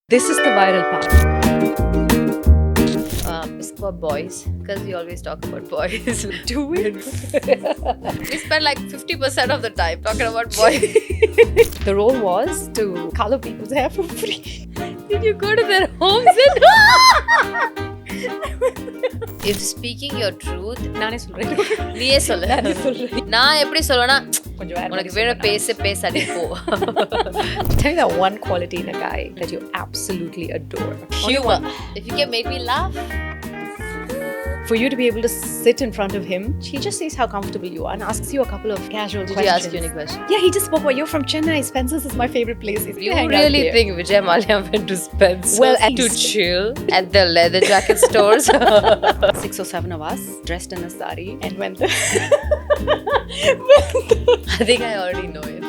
This is the viral part. It's for boys because we always talk about boys. Do we? We spend like 50% of the time talking about boys. The role was to color people's hair for free. Did you go to their homes and if speaking your truth, நானே சொல்றேன். நீயே சொல்லு. நானே சொல்றேன். நான் எப்படி சொல்லுவேன்னா கொஞ்சம் வேற உனக்கு மாதிரி வேணும் சொல்லணும். பேச போ. Tell me that one quality in a guy that you absolutely adore. Humor. If you can make me laugh. For you to be able to sit in front of him, he just sees how comfortable you are and asks you a couple of casual Did questions. he ask you any question? Yeah, he just spoke about you're from Chennai. Spencer's is my favorite place. You really think Vijay Mallya went to Spencer's Well, at to least. chill at the leather jacket stores? 6 or 7 of us dressed in a sari and when the I think I already know it.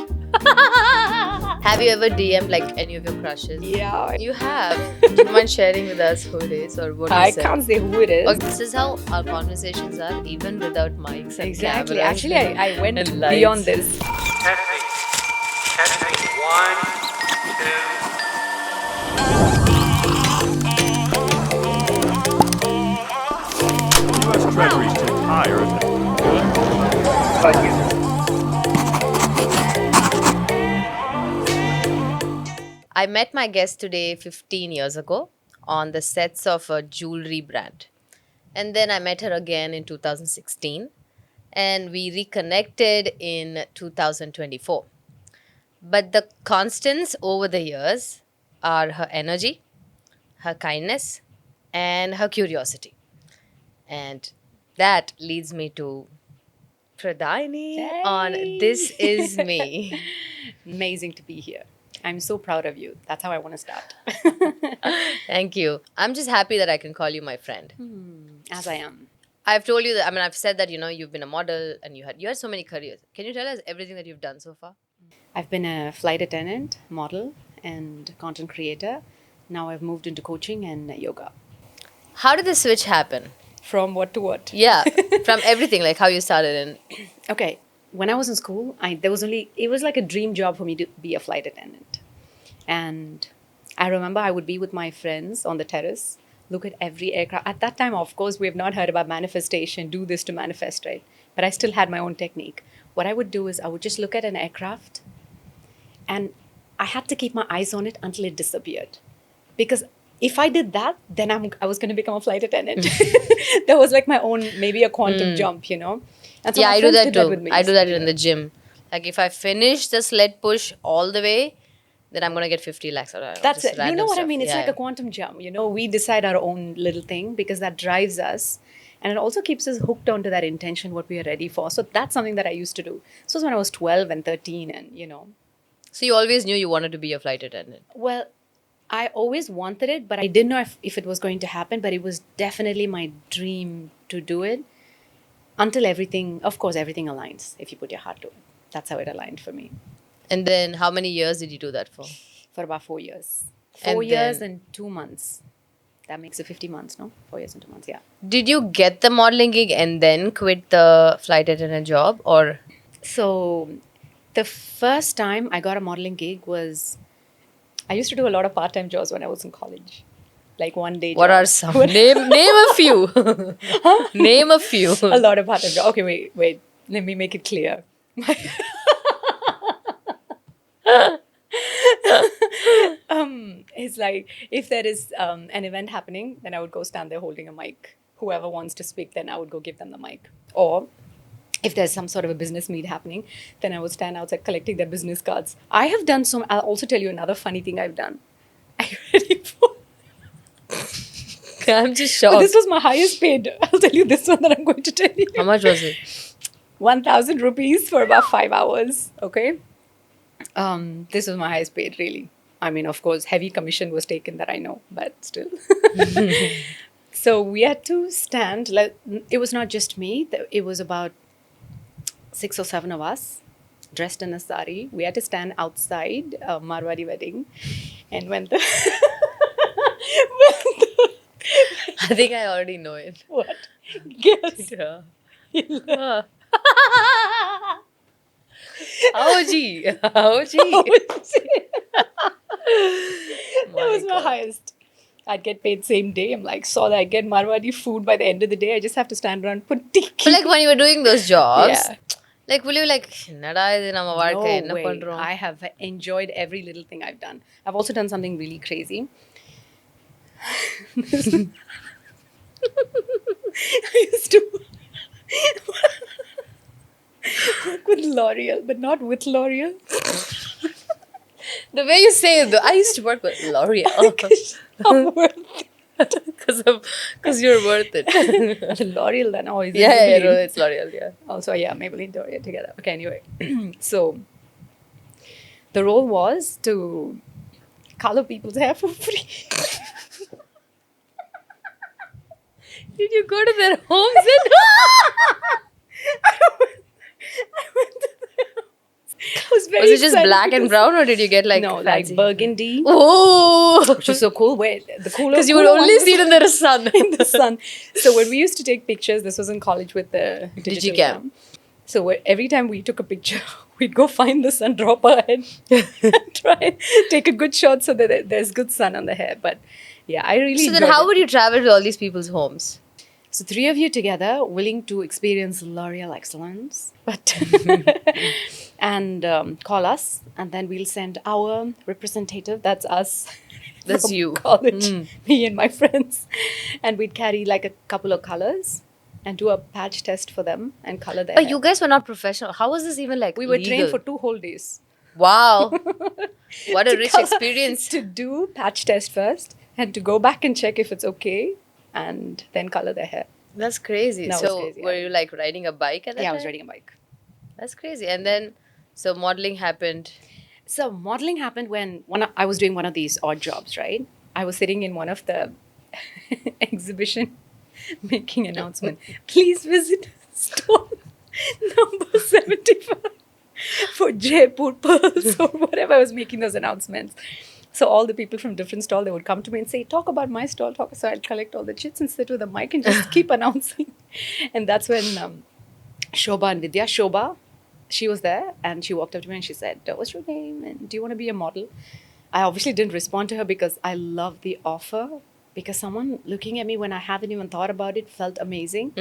Have you ever DM'd like any of your crushes? yeah, You have. Do you mind sharing with us who it is or what you I said? can't say who it is. Okay, this is how our conversations are, even without mics and Exactly. cameras. Actually, I went and lights. beyond this. Testing. Testing. 1, 2. U.S. Treasury's too tired. Thank you. I met my guest today 15 years ago on the sets of a jewelry brand. And then I met her again in 2016 and we reconnected in 2024. But the constants over the years are her energy, her kindness, and her curiosity. And that leads me to Pradaini on This Is Me. Amazing to be here. I'm so proud of you. That's how I want to start. Thank you. I'm just happy that I can call you my friend. As I am. I've told you that, I've said that, you've been a model and you had so many careers. Can you tell us everything that you've done so far? I've been a flight attendant, model, and content creator. Now I've moved into coaching and yoga. How did the switch happen? From what to what? Yeah, from everything, like how you started and Okay. When I was in school, it was like a dream job for me to be a flight attendant. And I remember I would be with my friends on the terrace, look at every aircraft. At that time, of course, we have not heard about manifestation, do this to manifest, right? But I still had my own technique. What I would do is I would just look at an aircraft and I had to keep my eyes on it until it disappeared. Because if I did that, then I was going to become a flight attendant. That was like my own, maybe a quantum jump, And so yeah, my I do friends that did too. with me. I do that in the gym. Like if I finish the sled push all the way, then I'm going to get 50 lakhs. Or That's just it. You random know what I stuff. mean? It's Yeah, like yeah. a quantum jump. We decide our own little thing because that drives us. And it also keeps us hooked onto that intention, what we are ready for. So that's something that I used to do. So it was when I was 12 and 13 and, So you always knew you wanted to be a flight attendant. Well, I always wanted it, but I didn't know if it was going to happen. But it was definitely my dream to do it until everything aligns if you put your heart to it. That's how it aligned for me. And then how many years did you do that for? For about 4 years. And 4 years then- and 2 months. That makes it 50 months, no? 4 years and 2 months, yeah. Did you get the modeling gig and then quit the flight attendant job or? So the first time I got a modeling gig was, I used to do a lot of part-time jobs when I was in college. Like one day What are jobs. some? Name a few. Name a few. A lot of part-time jobs. Okay, wait. Let me make it clear. It's like if there is an event happening, then I would go stand there holding a mic. Whoever wants to speak, then I would go give them the mic. Or if there's some sort of a business meet happening, then I would stand outside collecting their business cards. I have done some. I'll also tell you another funny thing I've done. Are you ready for? I'm just But shocked. this was my highest paid. I'll tell you this one that I'm going to tell you. How much was it? 1,000 rupees for about 5 hours. Okay. This was my highest paid, really. I mean, of course, heavy commission was taken that I know, but still. So we had to stand. Like, it was not just me. It was about 6 or 7 of us dressed in a sari. We had to stand outside a Marwari wedding. And when the... I think I already know it. What? Guess. Yeah. Oh, gee. Oh, gee. That was my highest. I'd get paid same day. I'm like, saw that I get Marwadi food by the end of the day. I just have to stand around put tiki. But like when you were doing those jobs, Yeah. like will you like என்னடா இது நம்ம வாழ்க்கை No என்ன way. பண்றோம்? I have enjoyed every little thing I've done. I've also done something really crazy. I used to work with L'Oreal, but not with L'Oreal. The way you say it though, I used to work with L'Oreal I'm worth because you're worth it. the L'Oreal then. Oh, is it Yeah, Maybelline? no, it's L'Oreal, yeah. Also, yeah, Maybelline Doria together. Okay, anyway. So, the role was to color people's hair for free. Did you go to their homes and I went to the house. I was very was it just excited black and because- brown or did you get like no, fancy? like burgundy, Oh, which was so cool. Wait, the cooler because you would cooler only one see it in the sun. was in the sun. So when we used to take pictures, this was in college with the digital Digicam. cam. So every time we took a picture, we'd go find the sun, drop our head, and try and take a good shot so that there's good sun on the hair. But yeah, I really. So then, enjoyed how it. would you travel to all these people's homes? So three of you together, willing to experience L'Oreal excellence, but and call us, and then we'll send our representative. That's us. That's from you. College, me and my friends, and we'd carry like a couple of colors and do a patch test for them and color their But hair. you guys were not professional. How was this even like? We were trained legal? for 2 whole days. Wow, what a To rich color- experience. To do patch test first and to go back and check if it's okay, and then color their hair. That's crazy. That was So crazy, were yeah. you like riding a bike at that Yeah, I time? was riding a bike. That's crazy. And then, so modeling happened. So modeling happened when I was doing one of these odd jobs, right? I was sitting in one of the exhibition making announcement. Please visit stall number 75 for Jaipur pearls or whatever. I was making those announcements. So all the people from different stall, they would come to me and say, talk about my stall. So I'd collect all the chits and sit with the mic and just keep announcing. And that's when Shobha and Vidya, Shobha, she was there and she walked up to me and she said, what's your name? And do you want to be a model? I obviously didn't respond to her because I loved the offer. Because someone looking at me when I haven't even thought about it felt amazing.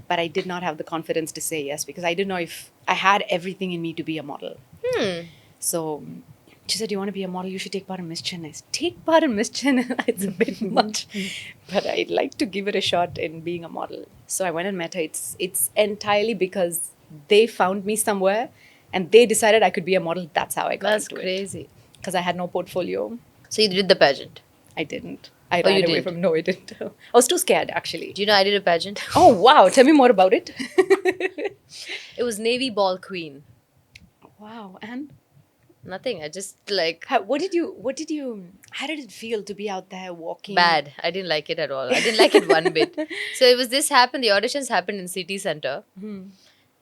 But I did not have the confidence to say yes because I didn't know if I had everything in me to be a model. So she said, you want to be a model? You should take part in Miss Chennai. I said, take part in Miss Chennai? It's a bit much. But I'd like to give it a shot in being a model. So I went and met her. It's entirely because they found me somewhere and they decided I could be a model. That's how I got That's into it. crazy. Because I had no portfolio. So you did the pageant. I didn't. I Oh, ran you away did? from. No, I didn't. I was too scared, actually. Do you know I did a pageant? Oh wow! Tell me more about it. It was Navy Ball Queen. Wow, and Nothing. I just like what did you? How did it feel to be out there walking? bad. I didn't like it at all. I didn't like it one bit. So it was this happened. The auditions happened in City Center.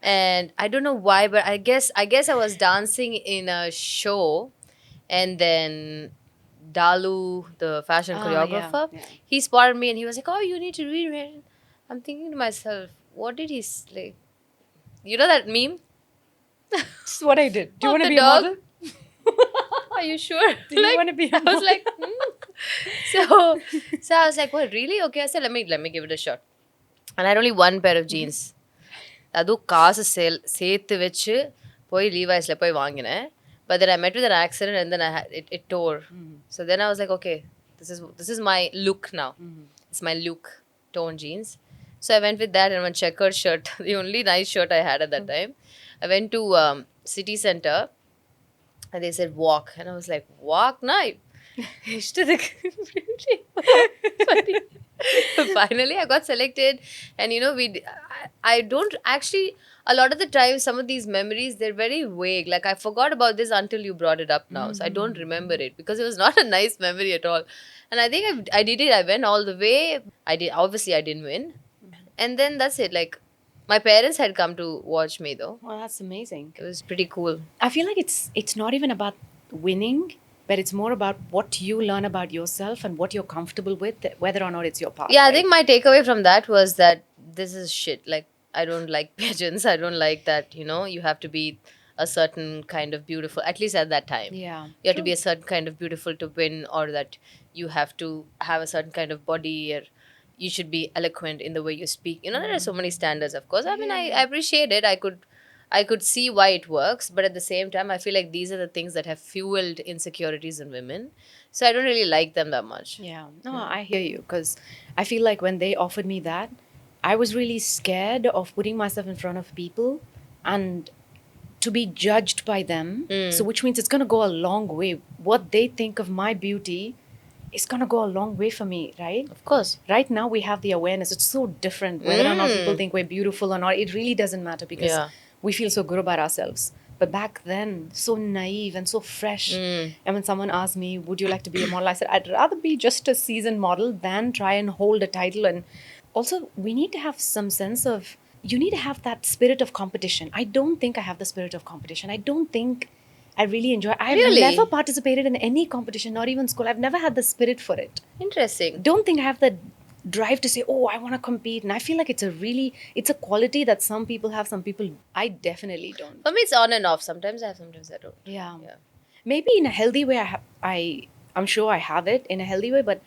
And I don't know why, but I guess I was dancing in a show, and then Dalu, the fashion Ah, choreographer, yeah. he spotted me and he was like, "Oh, you need to read." I'm thinking to myself, what did he like? You know that meme? This is what I did. Do you Of want to the be dog? a model? Are you sure? Do you want to be a I was model? like, so I was like, well, really? Okay, I said, let me give it a shot. And I had only one pair of jeans. அதுவும் காசு சேர்த்து வச்சு போய் லீவாய்ஸில் போய் வாங்கினேன். But then I met with an accident and then it tore. So then I was like, okay, this is my look now. It's my look, torn jeans. So I went with that and one checkered shirt, the only nice shirt I had at that time. I went to City Center and they said walk. And I was like, walk? No. Finally, I got selected, and you know, I don't actually. A lot of the time, some of these memories they're very vague. Like I forgot about this until you brought it up now, so I don't remember it because it was not a nice memory at all. And I think I did it. I went all the way. I did. Obviously, I didn't win, and then that's it. Like my parents had come to watch me though. Well, that's amazing. It was pretty cool. I feel like it's not even about winning, but it's more about what you learn about yourself and what you're comfortable with, whether or not it's your path. Yeah, I right? think my takeaway from that was that this is shit. Like, I don't like pageants. I don't like that, you know, you have to be a certain kind of beautiful, at least at that time. Yeah. You have to be a certain kind of beautiful to win, or that you have to have a certain kind of body, or you should be eloquent in the way you speak. There are so many standards, of course. I mean, I appreciate it. I could see why it works, but at the same time, I feel like these are the things that have fueled insecurities in women. So I don't really like them that much. Yeah. No, I hear you, because I feel like when they offered me that, I was really scared of putting myself in front of people and to be judged by them. So, which means it's going to go a long way. What they think of my beauty is going to go a long way for me, right? Of course. Right now, we have the awareness. It's so different whether or not people think we're beautiful or not. It really doesn't matter, because Yeah. we feel so good about ourselves. But back then, so naive and so fresh. And when someone asked me, would you like to be a model? I said, I'd rather be just a seasoned model than try and hold a title. And also, we need to have some sense of, you need to have that spirit of competition. I don't think I have the spirit of competition. I don't think I really enjoy. I've Really? never participated in any competition, not even school. I've never had the spirit for it. Interesting. Don't think I have the drive to say, oh, I want to compete. And I feel like it's a quality that some people have, some people, I definitely don't. For me, it's on and off. Sometimes I have, sometimes I don't. Yeah. Yeah. Maybe in a healthy way, I'm sure I have it in a healthy way, but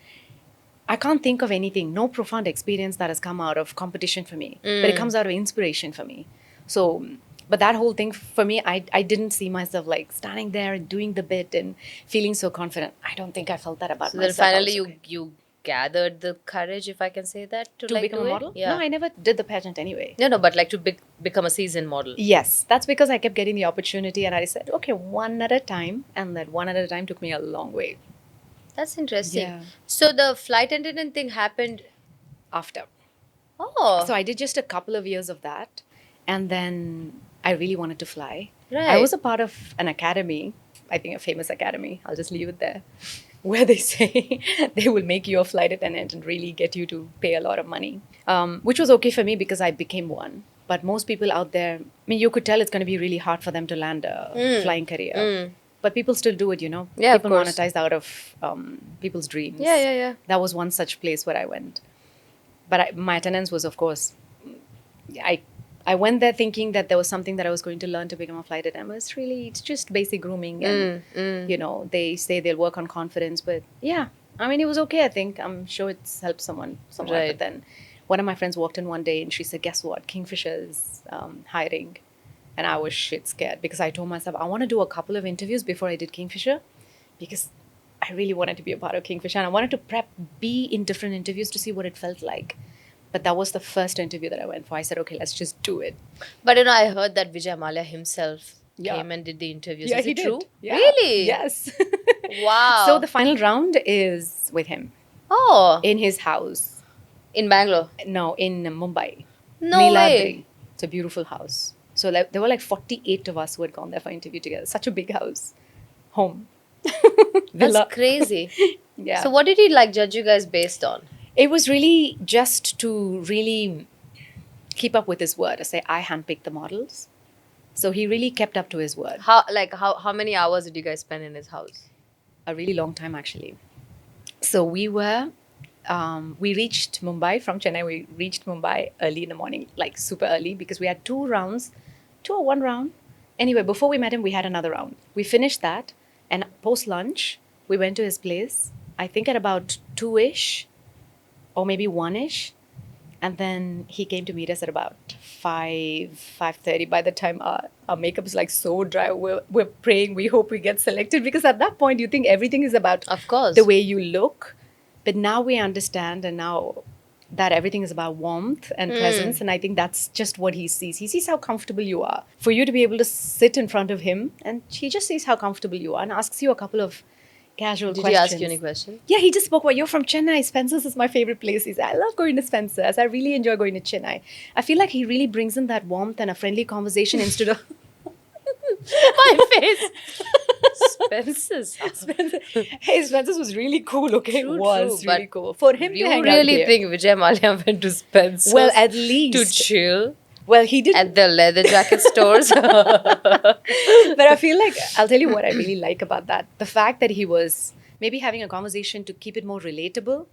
I can't think of anything, no profound experience that has come out of competition for me. But it comes out of inspiration for me. So, but that whole thing for me, I didn't see myself like standing there and doing the bit and feeling so confident. I don't think I felt that about So then myself. finally, also. you gathered the courage, if I can say that, to To like become do a it? model? Yeah. No, I never did the pageant anyway. No, but like to become a seasoned model. Yes, that's because I kept getting the opportunity and I said, okay, one at a time. And that one at a time took me a long way That's interesting. Yeah. So the flight attendant thing happened. after. Oh, So I did just a couple of years of that. And then I really wanted to fly. I Right. was a part of an academy, I think a famous academy. I'll just leave it there, where they say they will make you a flight attendant and really get you to pay a lot of money, which was okay for me because I became one. But most people out there, I mean, you could tell it's going to be really hard for them to land a flying career. But people still do it, Yeah, of People course. monetize out of people's dreams. Yeah. That was one such place where I went. But my attendance was, of course, I went there thinking that there was something that I was going to learn to become a flight attendant. It's just basic grooming. And, they say they'll work on confidence. But yeah, I mean, it was okay, I think. I'm sure it's helped someone somewhat. Right. But then one of my friends walked in one day and she said, guess what? Kingfisher is hiring. And I was shit scared because I told myself, I want to do a couple of interviews before I did Kingfisher because I really wanted to be a part of Kingfisher. And I wanted to be in different interviews to see what it felt like. But that was the first interview that I went for. I said, okay, let's just do it. But I heard that Vijay Mallya himself Yeah. came and did the interviews. Yeah, Is he it did. true? Yeah. Really? Yes. Wow. So the final round is with him in his house. in Bangalore. No, in Mumbai. No Niladri. way. It's a beautiful house. So there were like 48 of us who had gone there for interview together. Such a big house. Home. That's Villa. crazy. Yeah. So what did he like judge you guys based on? It was really just to really keep up with his word. I say, I handpicked the models. So he really kept up to his word. How many hours did you guys spend in his house? A really long time, actually. So we reached Mumbai from Chennai. We reached Mumbai early in the morning, like super early, because we had 2 or 1 round. Anyway, before we met him, we had another round. We finished that, and post-lunch, we went to his place, I think at about 2-ish, or maybe 1-ish. And then he came to meet us at about 5:30. By the time our makeup is like so dry, we're praying, we hope we get selected. Because at that point, you think everything is about Of course. the way you look. But now we understand, and now that everything is about warmth and presence. And I think that's just what he sees. He sees how comfortable you are. For you to be able to sit in front of him, and he just sees how comfortable you are and asks you a couple of casual Did questions. he ask you any question? Yeah, he just spoke about, you're from Chennai. Spencer's is my favorite place. He said, I love going to Spencer's. I really enjoy going to Chennai. I feel like he really brings in that warmth and a friendly conversation instead of... My face. Spencer's. Hey, Spencer's was really cool, okay? True, it was true, really but cool. For him to You hang really out here. think Vijay Mallya went to Spencer's Well, at to least. chill Well, he did. at the leather jacket stores? But I feel like, I'll tell you what I really like about that. The fact that he was maybe having a conversation to keep it more relatable.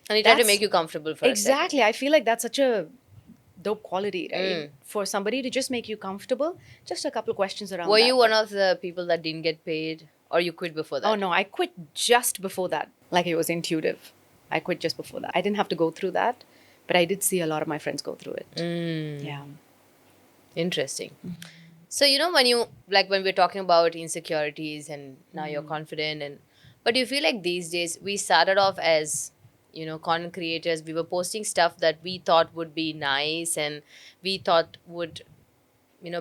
And he tried to That's- make you comfortable for a second. Exactly. I feel like that's such a dope quality, right? For somebody to just make you comfortable, just a couple questions around Were that. you one of the people that didn't get paid, or you quit before that? Oh no, I quit just before that. Like it was intuitive. I quit just before that. I didn't have to go through that, but I did see a lot of my friends go through it. Yeah. Interesting. So, when we're talking about insecurities and now you're confident, but do you feel like these days we started off as, content creators, we were posting stuff that we thought would be nice and we thought would,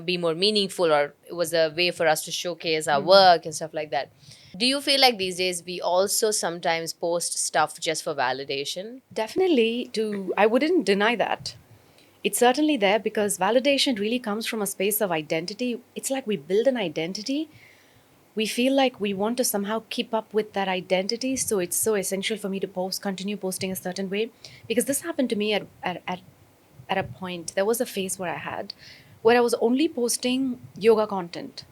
be more meaningful, or it was a way for us to showcase our work and stuff like that. Do you feel like these days we also sometimes post stuff just for validation? Definitely, I wouldn't deny that. It's certainly there because validation really comes from a space of identity. It's like we build an identity. We feel like we want to somehow keep up with that identity. So it's so essential for me to continue posting a certain way. Because this happened to me at a point. There was a phase where I was only posting yoga content.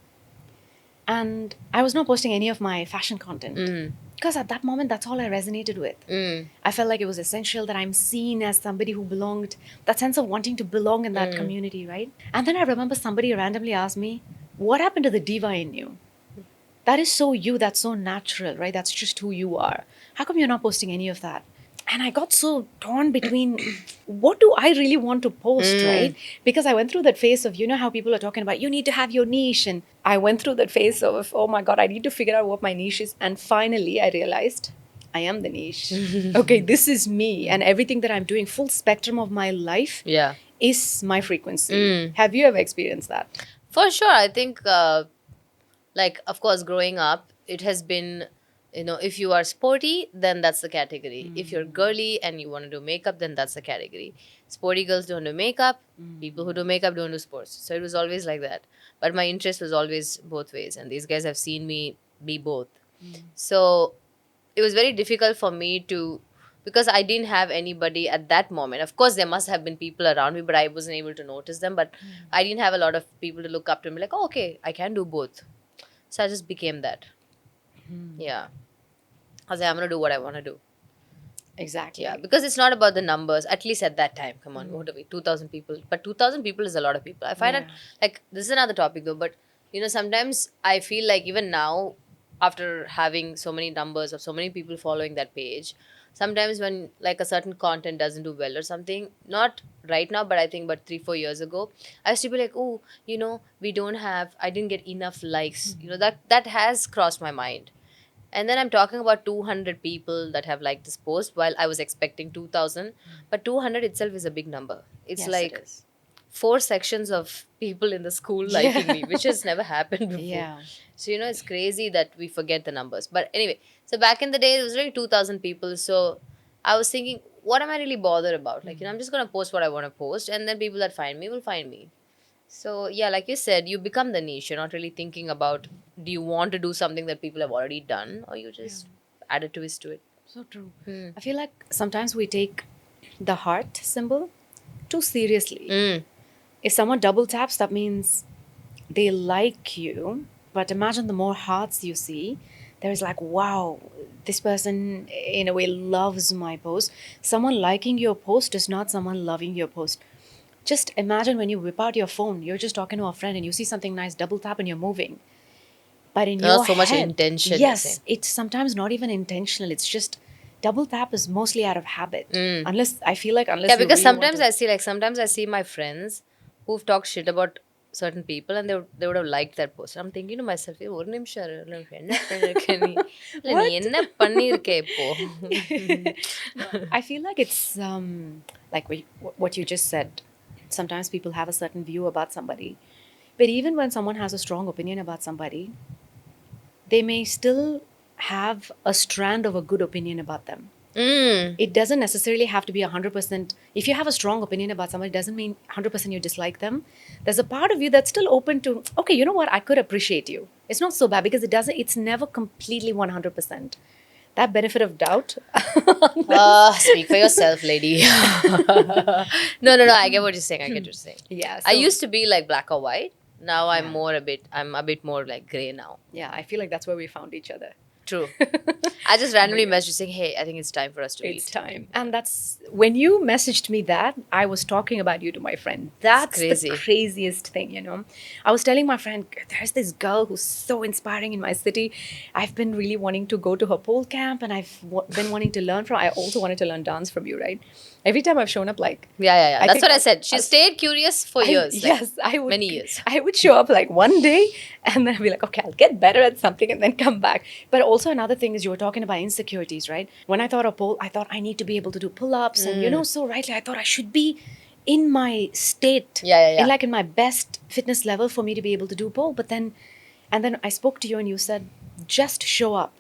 And I was not posting any of my fashion content. Because at that moment, that's all I resonated with. I felt like it was essential that I'm seen as somebody who belonged, that sense of wanting to belong in that community, right? And then I remember somebody randomly asked me, what happened to the diva in you? That is so you, that's so natural, right? That's just who you are. How come you're not posting any of that? And I got so torn between what do I really want to post, right? Because I went through that phase of, how people are talking about, you need to have your niche. And I went through that phase of, oh my God, I need to figure out what my niche is. And finally, I realized I am the niche. Okay, this is me. And everything that I'm doing, full spectrum of my life, Yeah. is my frequency. Have you ever experienced that? For sure. I think, of course, growing up, it has been, if you are sporty, then that's the category. If you're girly and you want to do makeup, then that's the category. Sporty girls don't do makeup. People who do makeup don't do sports. So it was always like that. But my interest was always both ways. And these guys have seen me be both. So it was very difficult for me to, because I didn't have anybody at that moment. Of course, there must have been people around me, but I wasn't able to notice them. But I didn't have a lot of people to look up to and be like, oh, okay, I can do both. So I just became that. Yeah. I was like, I'm going to do what I want to do. Exactly. Yeah. Because it's not about the numbers, at least at that time. Come on, what are we? 2,000 people. But 2,000 people is a lot of people. I find it, this is another topic though, but, sometimes I feel like even now, after having so many numbers of so many people following that page, sometimes when like a certain content doesn't do well or something, not right now, but I think but 3-4 years ago, I used to be like, oh, I didn't get enough likes. That has crossed my mind. And then I'm talking about 200 people that have liked this post while I was expecting 2,000. But 200 itself is a big number. It's Yes, like it is. 4 sections of people in the school liking me, which has never happened before. Yeah. So, it's crazy that we forget the numbers. But anyway, so back in the day, it was really 2,000 people. So I was thinking, what am I really bothered about? Like, I'm just going to post what I want to post. And then people that find me will find me. So, yeah, like you said, you become the niche. You're not really thinking about, do you want to do something that people have already done, or you just add a twist to it? So true. I feel like sometimes we take the heart symbol too seriously. If someone double taps, that means they like you. But imagine the more hearts you see, there is like, wow, this person in a way loves my post. Someone liking your post is not someone loving your post. Just imagine when you whip out your phone, you're just talking to a friend and you see something nice, double tap and you're moving. But in your Not so much head, intention, you're yes, saying. it's sometimes not even intentional. It's just double tap is mostly out of habit. Unless I feel like unless Yeah, you because really want sometimes I see my friends who've talked shit about certain people and they would have liked that post. I'm thinking to myself, "ஏய், ஒரு நிமிஷம் இரு, ஒரு நிமிஷம். என்ன பண்ணிருக்க நீ? இல்ல, நீ என்ன பண்ணிருக்க இப்போ?" I feel like it's like what you just said. Sometimes people have a certain view about somebody, but even when someone has a strong opinion about somebody, they may still have a strand of a good opinion about them. It doesn't necessarily have to be 100%. If you have a strong opinion about somebody, it doesn't mean 100% you dislike them. There's a part of you that's still open to, okay, you know what? I could appreciate you. It's not so bad because it's never completely 100%. That benefit of doubt. Speak for yourself, lady. No, I get what you're saying. I get what you're saying. Yeah. I used to be like black or white. Now I'm a bit more like gray now. Yeah, I feel like that's where we found each other. True. I just randomly messaged you saying, hey, I think it's time for us to It's meet. time. And that's when you messaged me that, I was talking about you to my friend. That's crazy. the craziest thing, you know. I was telling my friend, there's this girl who's so inspiring in my city. I've been really wanting to go to her pole camp and I've been wanting to learn from. I also wanted to learn dance from you, right? Every time I've shown up, like, Yeah. I That's think what I said. She stayed curious for years. Like, yes, I would. Many years. I would show up like one day, and then I'd be like, okay, I'll get better at something, and then come back. But also another thing is you were talking about insecurities, right? When I thought of pole, I thought I need to be able to do pull-ups, and so rightly, I thought I should be in my state, Yeah. in my best fitness level for me to be able to do pole. But then, and then I spoke to you, and you said, just show up.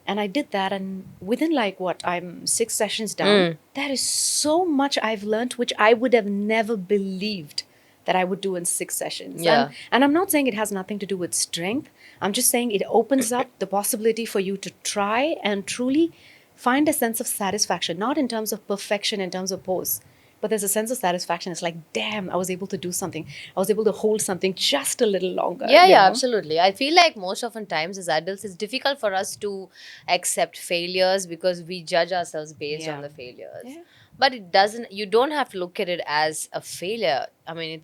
And I did that, and within I'm 6 sessions down, there is so much I've learned which I would have never believed that I would do in 6 sessions. Yeah. And I'm not saying it has nothing to do with strength. I'm just saying it opens up the possibility for you to try and truly find a sense of satisfaction, not in terms of perfection, in terms of pose. But there's a sense of satisfaction. It's like, damn, I was able to do something. I was able to hold something just a little longer. Yeah, you know? absolutely. I feel like most often times as adults, it's difficult for us to accept failures because we judge ourselves based on Yeah. the failures. Yeah. But it doesn't, you don't have to look at it as a failure. I mean,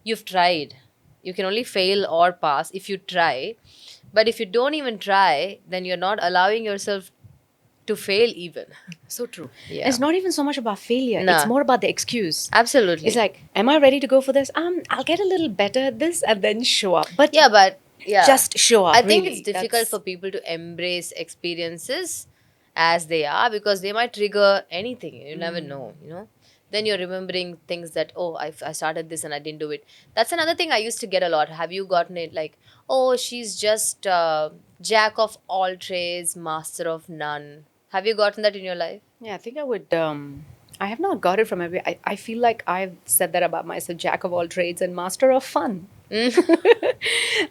you've tried. You can only fail or pass if you try. But if you don't even try, then you're not allowing yourself to fail even. So true. Yeah. It's not even so much about failure. Nah. It's more about the excuse. Absolutely. It's like, am I ready to go for this? I'll get a little better at this and then show up. But but just show up. I think really. it's difficult That's- for people to embrace experiences as they are because they might trigger anything. You never know, you know. Then you're remembering things that, oh, I started this and I didn't do it. That's another thing I used to get a lot. Have you gotten it like, oh, she's just jack of all trades, master of none? Have you gotten that in your life? Yeah, I think I would. I have not got it from every. I feel like I've said that about myself: jack of all trades and master of fun.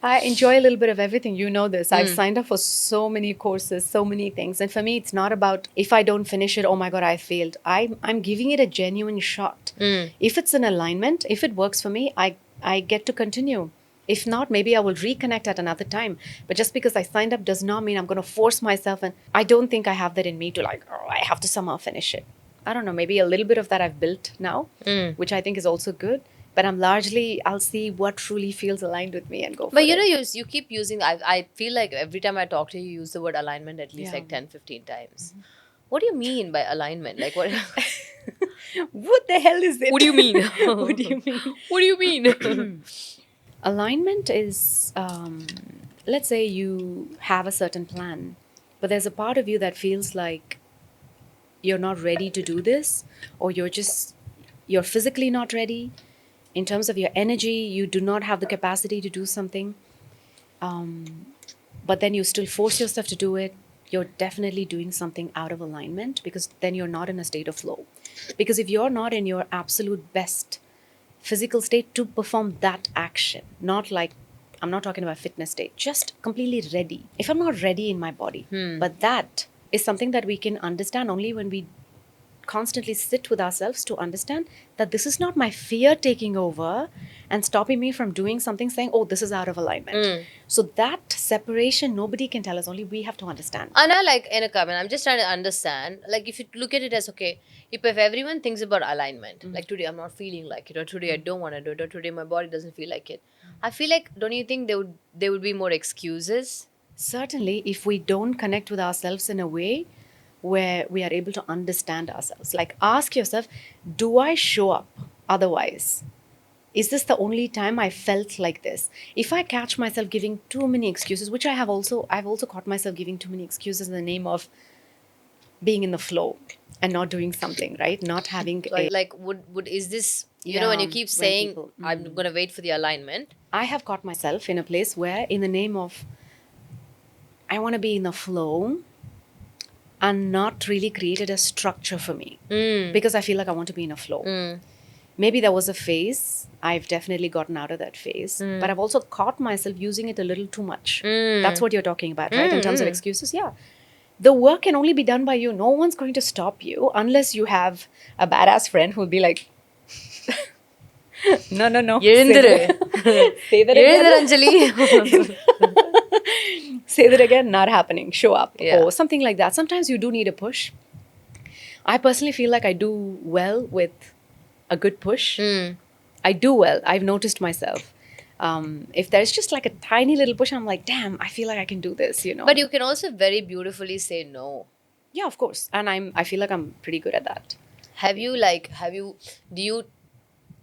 I enjoy a little bit of everything. You know this. I've signed up for so many courses, so many things, and for me, it's not about if I don't finish it. Oh my god, I failed. I'm giving it a genuine shot. If it's in alignment, if it works for me, I get to continue. If not, maybe I will reconnect at another time. But just because I signed up does not mean I'm going to force myself. And I don't think I have that in me to like, oh, I have to somehow finish it. I don't know, maybe a little bit of that I've built now, which I think is also good. But I'll see what truly feels aligned with me and go for it. But you know, you keep using, I feel like every time I talk to you, you use the word alignment at least Yeah. like 10, 15 times. What do you mean by alignment? Like what? What the hell is it? What do you mean? What do you mean? What do you mean? Alignment is, let's say you have a certain plan, but there's a part of you that feels like you're not ready to do this, or you're physically not ready. In terms of your energy, you do not have the capacity to do something. But then you still force yourself to do it. You're definitely doing something out of alignment because then you're not in a state of flow. Because if you're not in your absolute best physical state to perform that action, not like, I'm not talking about fitness state, just completely ready. If I'm not ready in my body, but that is something that we can understand only when we constantly sit with ourselves to understand that this is not my fear taking over and stopping me from doing something, saying, oh, this is out of alignment. So that separation, nobody can tell us, only we have to understand. Anna, like in a comment, I'm just trying to understand. Like, if you look at it as okay, if everyone thinks about alignment, like today I'm not feeling like it, or today I don't want to do it, or today my body doesn't feel like it. I feel like, don't you think there would be more excuses? Certainly, if we don't connect with ourselves in a way where we are able to understand ourselves, like ask yourself, do I show up otherwise? Is this the only time I felt like this? If I catch myself giving too many excuses, which I've also caught myself giving too many excuses in the name of being in the flow and not doing something, right? Not having Would is this, you know, when you Yeah, keep when saying people- I'm gonna wait for the alignment. I have caught myself in a place where in the name of I want to be in the flow and not really created a structure for me because I feel like I want to be in a flow. Maybe there was a phase. I've definitely gotten out of that phase. But I've also caught myself using it a little too much. That's what you're talking about, right? In terms of excuses. Yeah. The work can only be done by you. No one's going to stop you unless you have a badass friend who'll be like, no. You're in Say there. that You're in again. there, Anjali. Say that again, not happening, show up, Yeah. or something like that. Sometimes you do need a push. I personally feel like I do well with a good push. I do well. I've noticed myself. If there's just like a tiny little push, I'm like, damn, I feel like I can do this, you know. But you can also very beautifully say no. yeah, of course. And I feel like I'm pretty good at that. Do you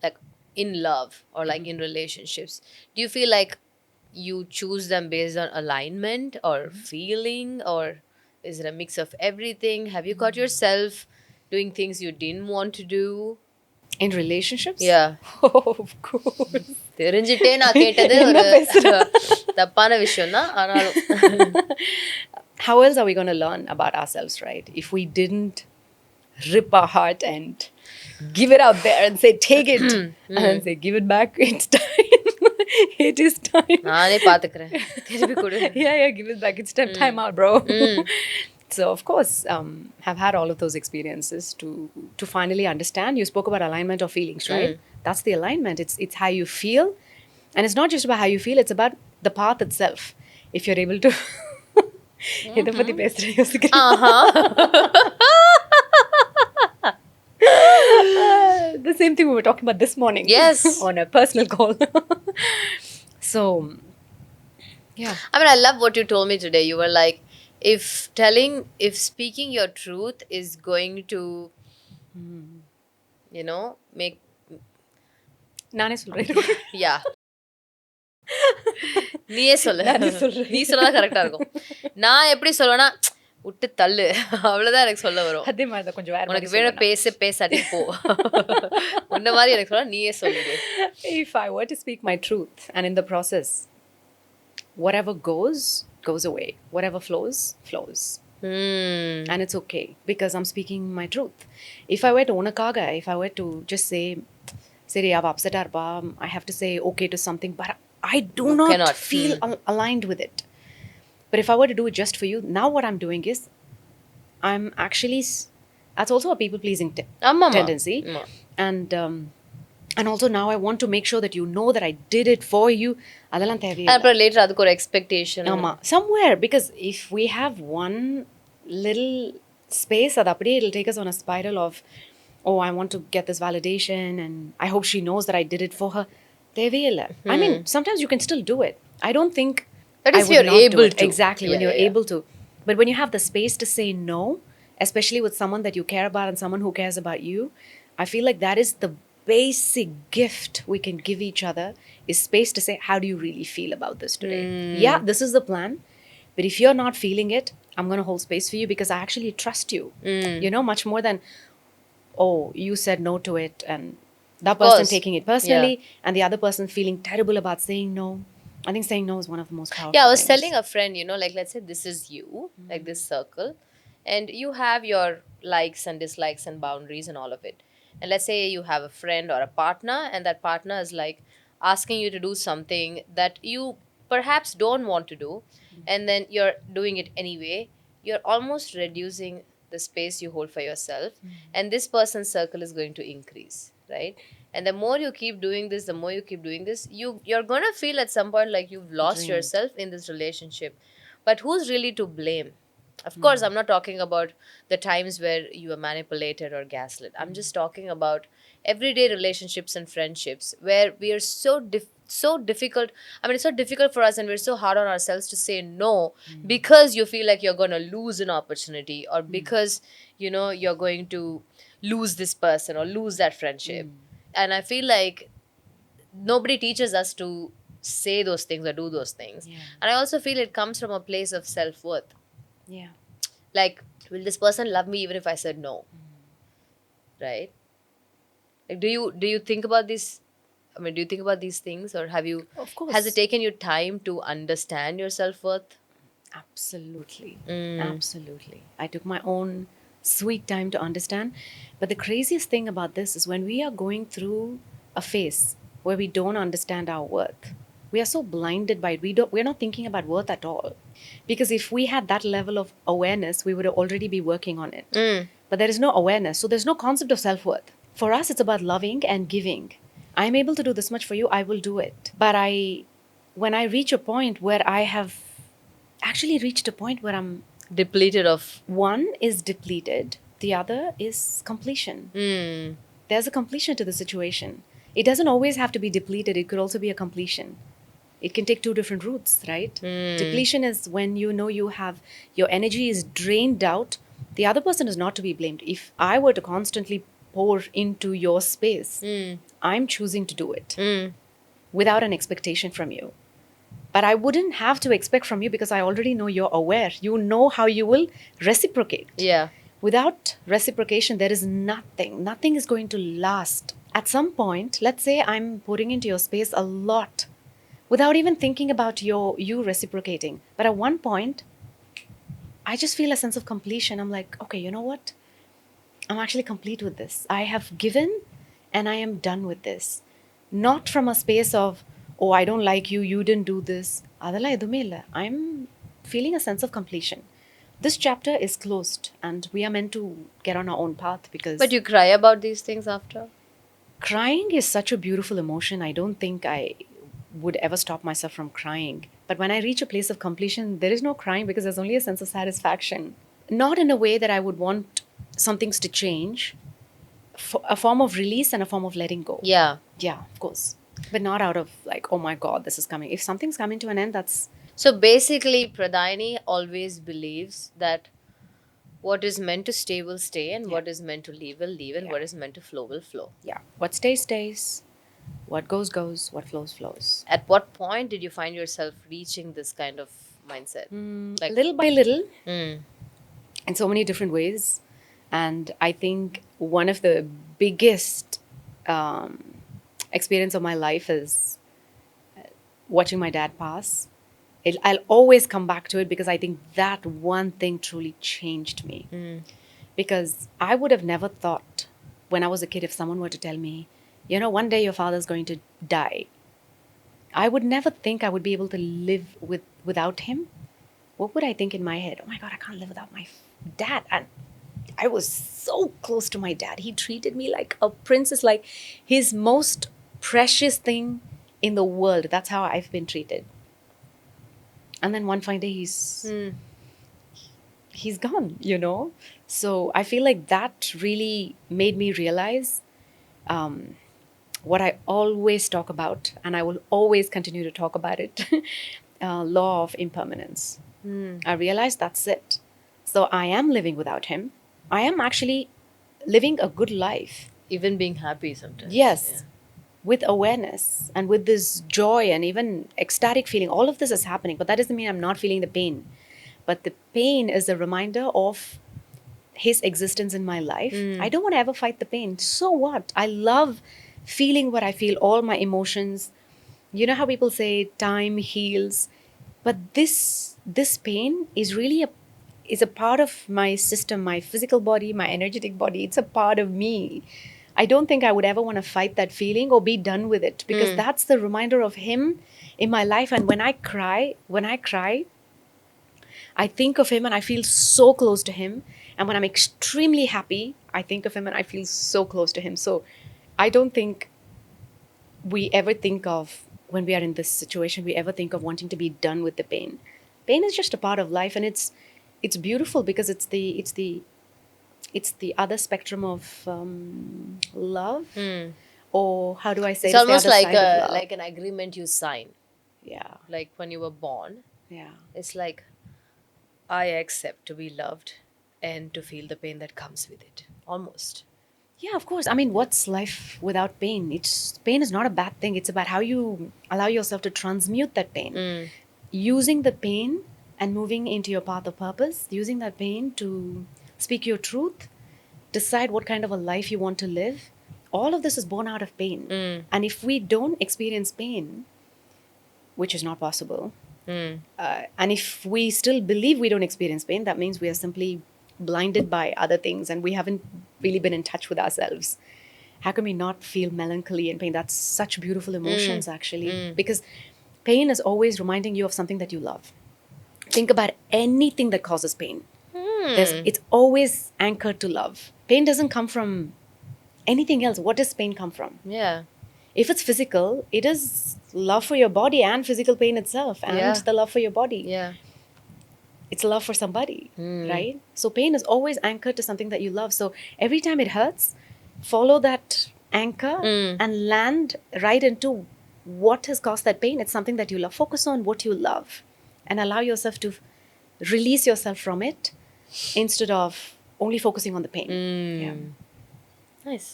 like in love or like in relationships, do you feel like you choose them based on alignment or feeling, or is it a mix of everything? Have you caught yourself doing things you didn't want to do? In relationships? Yeah. Oh, of course. தெரிஞ்சிட்டே நான் கேட்டது என்ன ஒரு பேசுற? தப்பான விஷயம் தான் ஆனாலும் How else are we going to learn about ourselves, right? If we didn't rip our heart and give it out there and say, take it, and then say, give it back, it's time. It is time. நானே பாத்துக்கிறேன் திருப்பி கொடு. Yeah, give it back. It's time out, bro. So, of course, have had all of those experiences to finally understand. You spoke about alignment of feelings, right? That's the alignment. It's how you feel. And it's not just about how you feel, it's about the path itself. If you're able to... இதை பத்தி பேசுறேன் யோசிக்கிறேன். The same thing we were talking about this morning. Yes. On a personal call. So, yeah. I mean, I love what you told me today. You were like, if speaking your truth is going to, make, நானே சொல்றேன். yeah. நீயே சொல்லு. நீ சொன்னா கரெக்டா இருக்கும். நான் எப்படி சொல்லுவேன்னா விட்டு தள்ளு அவ்வளவுதான் எனக்கு சொல்ல வரும். அதே மாதிரி தான் கொஞ்சம் வேற உனக்கு வேணும் பேசாட்டி போ. உன்ன மாதிரி எனக்கு சொல்ல நீயே சொல்லுது. If I were to speak my truth and in the process whatever goes away, whatever flows. And it's okay because I'm speaking my truth. If I were to unakaga, if I were to just say Siri I've upset arpa, I have to say okay to something, but I do not feel aligned with it. But if I were to do it just for you, now what I'm doing is I'm actually that's also a people pleasing tendency. And also now I want to make sure that you know that I did it for you. Adala thevilla. And later adukku or expectation. Somewhere, because if we have one little space it'll take us on a spiral of, oh, I want to get this validation and I hope she knows that I did it for her. Thevilla. I mean, sometimes you can still do it. I don't think that is I would you're not do able it. to. Exactly, when you're able to. But when you have the space to say no, especially with someone that you care about and someone who cares about you, I feel like that is the basic gift we can give each other, is space to say, how do you really feel about this today? Yeah, this is the plan. But if you're not feeling it, I'm going to hold space for you because I actually trust you. Much more than, oh, you said no to it and that person taking it personally and the other person feeling terrible about saying no. I think saying no is one of the most powerful I was things. telling a friend, like let's say this is you, like this circle, and you have your likes and dislikes and boundaries and all of it. And let's say you have a friend or a partner, and that partner is like asking you to do something that you perhaps don't want to do, and then you're doing it anyway. You're almost reducing the space you hold for yourself, and this person's circle is going to increase, right? And the more you keep doing this, you're going to feel at some point like you've lost yourself in this relationship. But who's really to blame? Of course, I'm not talking about the times where you were manipulated or gaslit. I'm just talking about everyday relationships and friendships where we are so difficult. I mean, it's so difficult for us and we're so hard on ourselves to say no because you feel like you're going to lose an opportunity or because, you're going to lose this person or lose that friendship. And I feel like nobody teaches us to say those things or do those things. And I also feel it comes from a place of self-worth. Yeah. Like, will this person love me even if I said no? Right? Like, do you think about this? I mean, do you think about these things, or have you? Of course. Has it taken you time to understand your self-worth? Absolutely. Absolutely. I took my own sweet time to understand. But the craziest thing about this is when we are going through a phase where we don't understand our worth, we are so blinded by it. We're not thinking about worth at all. Because if we had that level of awareness, we would already be working on it. But there is no awareness. So there's no concept of self-worth. For us, it's about loving and giving. I'm able to do this much for you, I will do it. But when I reach a point where I have actually reached a point where I'm Depleted of. one is depleted, the other is completion. There's a completion to the situation. It doesn't always have to be depleted, it could also be a completion. It can take two different routes, right? Depletion is when you know you have your energy is drained out. The other person is not to be blamed. If I were to constantly pour into your space, I'm choosing to do it without an expectation from you. But I wouldn't have to expect from you because I already know you're aware. You know how you will reciprocate. Yeah. Without reciprocation, there is nothing. Nothing is going to last. At some point, let's say I'm pouring into your space a lot without even thinking about you reciprocating. But at one point, I just feel a sense of completion. I'm like, okay, you know what? I'm actually complete with this. I have given and I am done with this. Not from a space of, oh, I don't like you, you didn't do this. Adala edume illa. I'm feeling a sense of completion. This chapter is closed and we are meant to get on our own path because But you cry about these things after? crying is such a beautiful emotion. I don't think I would ever stop myself from crying. But when I reach a place of completion, there is no crying because there's only a sense of satisfaction. Not in a way that I would want some things to change, a form of release and a form of letting go. Yeah. Yeah, of course. But not out of like, oh my God, this is coming. If something's coming to an end, that's So basically, Pradaini always believes that what is meant to stay will stay, and what is meant to leave will leave, and what is meant to flow will flow. yeah. What stays, stays. What goes, goes. What flows, flows. At what point did you find yourself reaching this kind of mindset? Little by little, Mm. in so many different ways. And I think one of the biggest experience of my life is watching my dad pass. I'll always come back to it because I think that one thing truly changed me. Because I would have never thought when I was a kid if someone were to tell me, you know, one day your father's going to die. I would never think I would be able to live without him. What would I think in my head? Oh my God, I can't live without my dad. And I was so close to my dad. He treated me like a princess, like his most precious thing in the world. That's how I've been treated. And then one fine day he's gone, you know? So I feel like that really made me realize what I always talk about, and I will always continue to talk about it, law of impermanence. I realized that's it. So I am living without him. I am actually living a good life. Even being happy sometimes. Yes. With awareness and with this joy and even ecstatic feeling. All of this is happening, but that doesn't mean I'm not feeling the pain. But the pain is a reminder of his existence in my life. I don't want to ever fight the pain. So what? I love feeling what I feel, all my emotions. You know how people say time heals, but this pain is really a part of my system, my physical body, my energetic body. It's a part of me. I don't think I would ever want to fight that feeling or be done with it because that's the reminder of him in my life. And when I cry, I think of him and I feel so close to him. And when I'm extremely happy, I think of him and I feel so close to him. So I don't think we ever think of, when we are in this situation, we ever think of wanting to be done with the pain. Pain is just a part of life, and it's beautiful because it's the other spectrum of love, or how do I say? It's almost the other like side of love. like an agreement you sign. Yeah, Like when you were born, yeah, it's like, I accept to be loved and to feel the pain that comes with it. Almost. yeah. Of course. I mean, what's life without pain? Pain is not a bad thing. It's about how you allow yourself to transmute that pain, using the pain and moving into your path of purpose. Using that pain to speak your truth, decide what kind of a life you want to live. All of this is born out of pain. And if we don't experience pain, which is not possible, and if we still believe we don't experience pain, that means we are simply blinded by other things and we haven't really been in touch with ourselves. How can we not feel melancholy and pain? That's such beautiful emotions, actually, because pain is always reminding you of something that you love. Think about anything that causes pain. It's always anchored to love. Pain doesn't come from anything else. What does pain come from? Yeah. If it's physical, it is love for your body and physical pain itself and Yeah. the love for your body. Yeah. it's love for somebody, right? So pain is always anchored to something that you love. So every time it hurts, follow that anchor and land right into what has caused that pain. It's something that you love. Focus on what you love and allow yourself to release yourself from it instead of only focusing on the pain. Yeah. Nice.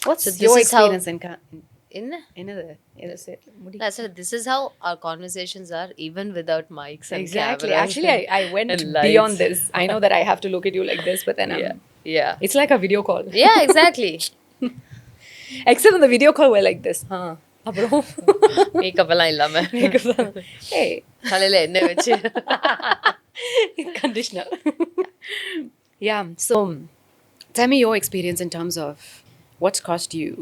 What's So this your is how- experience In That's so this is how our conversations are, even without mics and exactly. cameras. Actually, I went and beyond lights. this. I know that I have to look at you like this, but then Yeah. it's like a video call. Yeah, exactly. Except on the video call, we're like this. Huh? அப்புறம் Makeup எல்லாம் இல்லாம. hey, தலையில எண்ணெய் வச்சு. conditioner. Yeah. So, tell me your experience in terms of what's caused you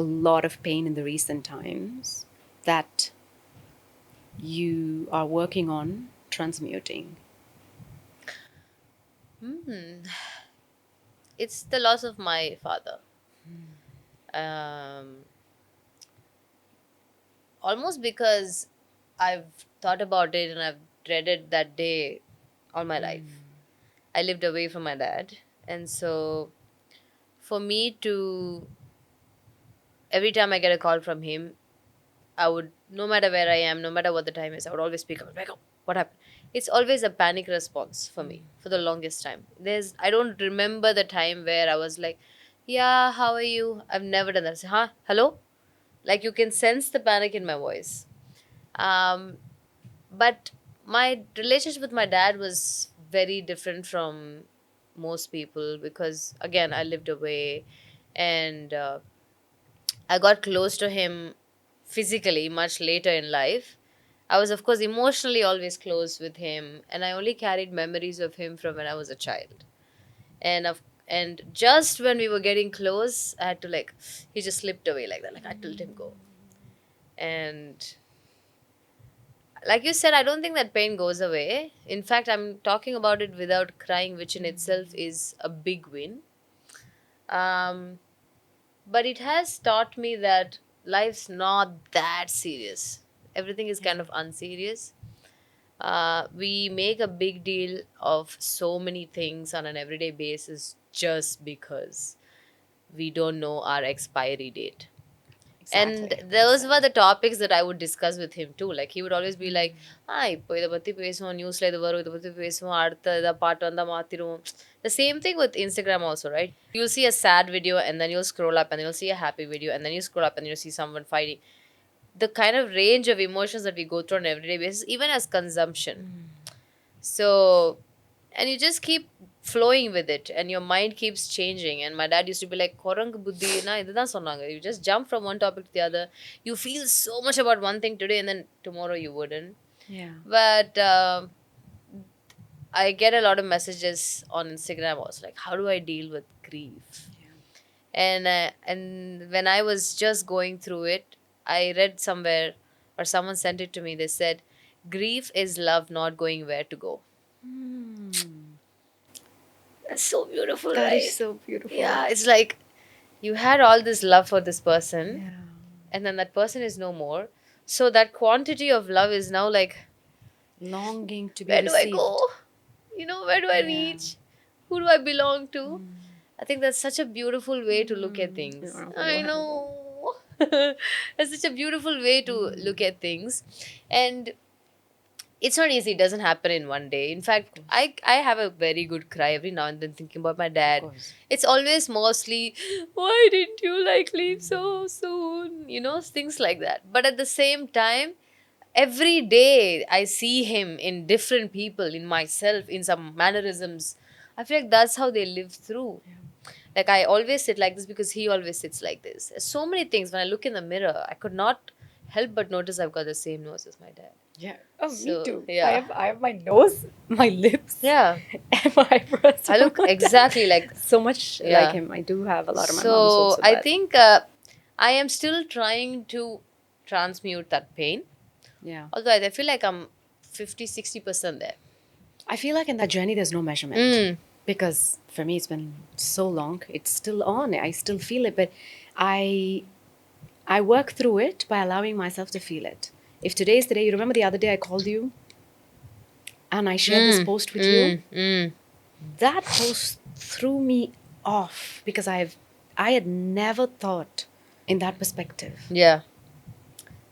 a lot of pain in the recent times that you are working on transmuting. It's the loss of my father. Almost because I've thought about it and I've dreaded that day all my life. I lived away from my dad. And so for me to, every time I get a call from him, I would, no matter where I am, no matter what the time is, I would always speak up. Like, oh, what happened? It's always a panic response for me for the longest time. I don't remember the time where I was like, yeah, how are you? I've never done that. I say, huh? Hello? Like you can sense the panic in my voice. But my relationship with my dad was very different from most people because, again, I lived away and I got close to him physically much later in life. I was, of course, emotionally always close with him, and I only carried memories of him from when I was a child. And just when we were getting close, I had to he just slipped away like that. Like I let him go. And like you said, I don't think that pain goes away. In fact, I'm talking about it without crying, which in itself is a big win. But it has taught me that life's not that serious. Everything is kind of unserious. We make a big deal of so many things on an everyday basis just because we don't know our expiry date. And those were the topics that I would discuss with him too. Like he would always be like, இப்போ இதை பற்றி பேசுவோம் நியூஸில் இது வரும் இதை பற்றி பேசுவோம் அடுத்த இதை பாட்டு வந்தால் மாற்றிடுவோம். The same thing with Instagram also, right? You'll see a sad video and then you'll scroll up and then you'll see a happy video and then you scroll up and you'll see someone fighting. The kind of range of emotions that we go through on an everyday basis, even as consumption. So, and you just keep flowing with it and your mind keeps changing. And my dad used to be like, Korangu buddhi na idhaan sonnanga. You just jump from one topic to the other. You feel so much about one thing today and then tomorrow you wouldn't. Yeah. But I get a lot of messages on Instagram also like, how do I deal with grief? Yeah. And when I was just going through it, I read somewhere or someone sent it to me. They said, grief is love not going where to go. That's so beautiful, That right? is so beautiful. Yeah, it's like you had all this love for this person Yeah. and then that person is no more. So that quantity of love is now like, Longing to be where do I received. go? You know, where do I reach? Who do I belong to? I think that's such a beautiful way to look at things. I know. That's such a beautiful way to look at things. And it's not easy. It doesn't happen in one day. In fact, I have a very good cry every now and then thinking about my dad. It's always mostly, why didn't you leave so soon? You know, things like that. But at the same time, every day I see him in different people, in myself, in some mannerisms. I feel like that's how they live through. Like I always sit like this because he always sits like this. There's so many things. When I look in the mirror, I could not help but notice I've got the same nose as my dad. Yeah. Oh, So, me too. yeah. I have my nose, my lips, Yeah. and my eyebrows. I look exactly like so much Yeah. like him. I do have a lot of my so mom's also. I but- think I am still trying to transmute that pain. Yeah. Although I feel like I'm 50-60% there. I feel like in that journey, there's no measurement. Because for me, it's been so long. It's still on. I still feel it. But I work through it by allowing myself to feel it. If today is the day, you remember the other day I called you and I shared this post with you, that post threw me off because I had never thought in that perspective. Yeah.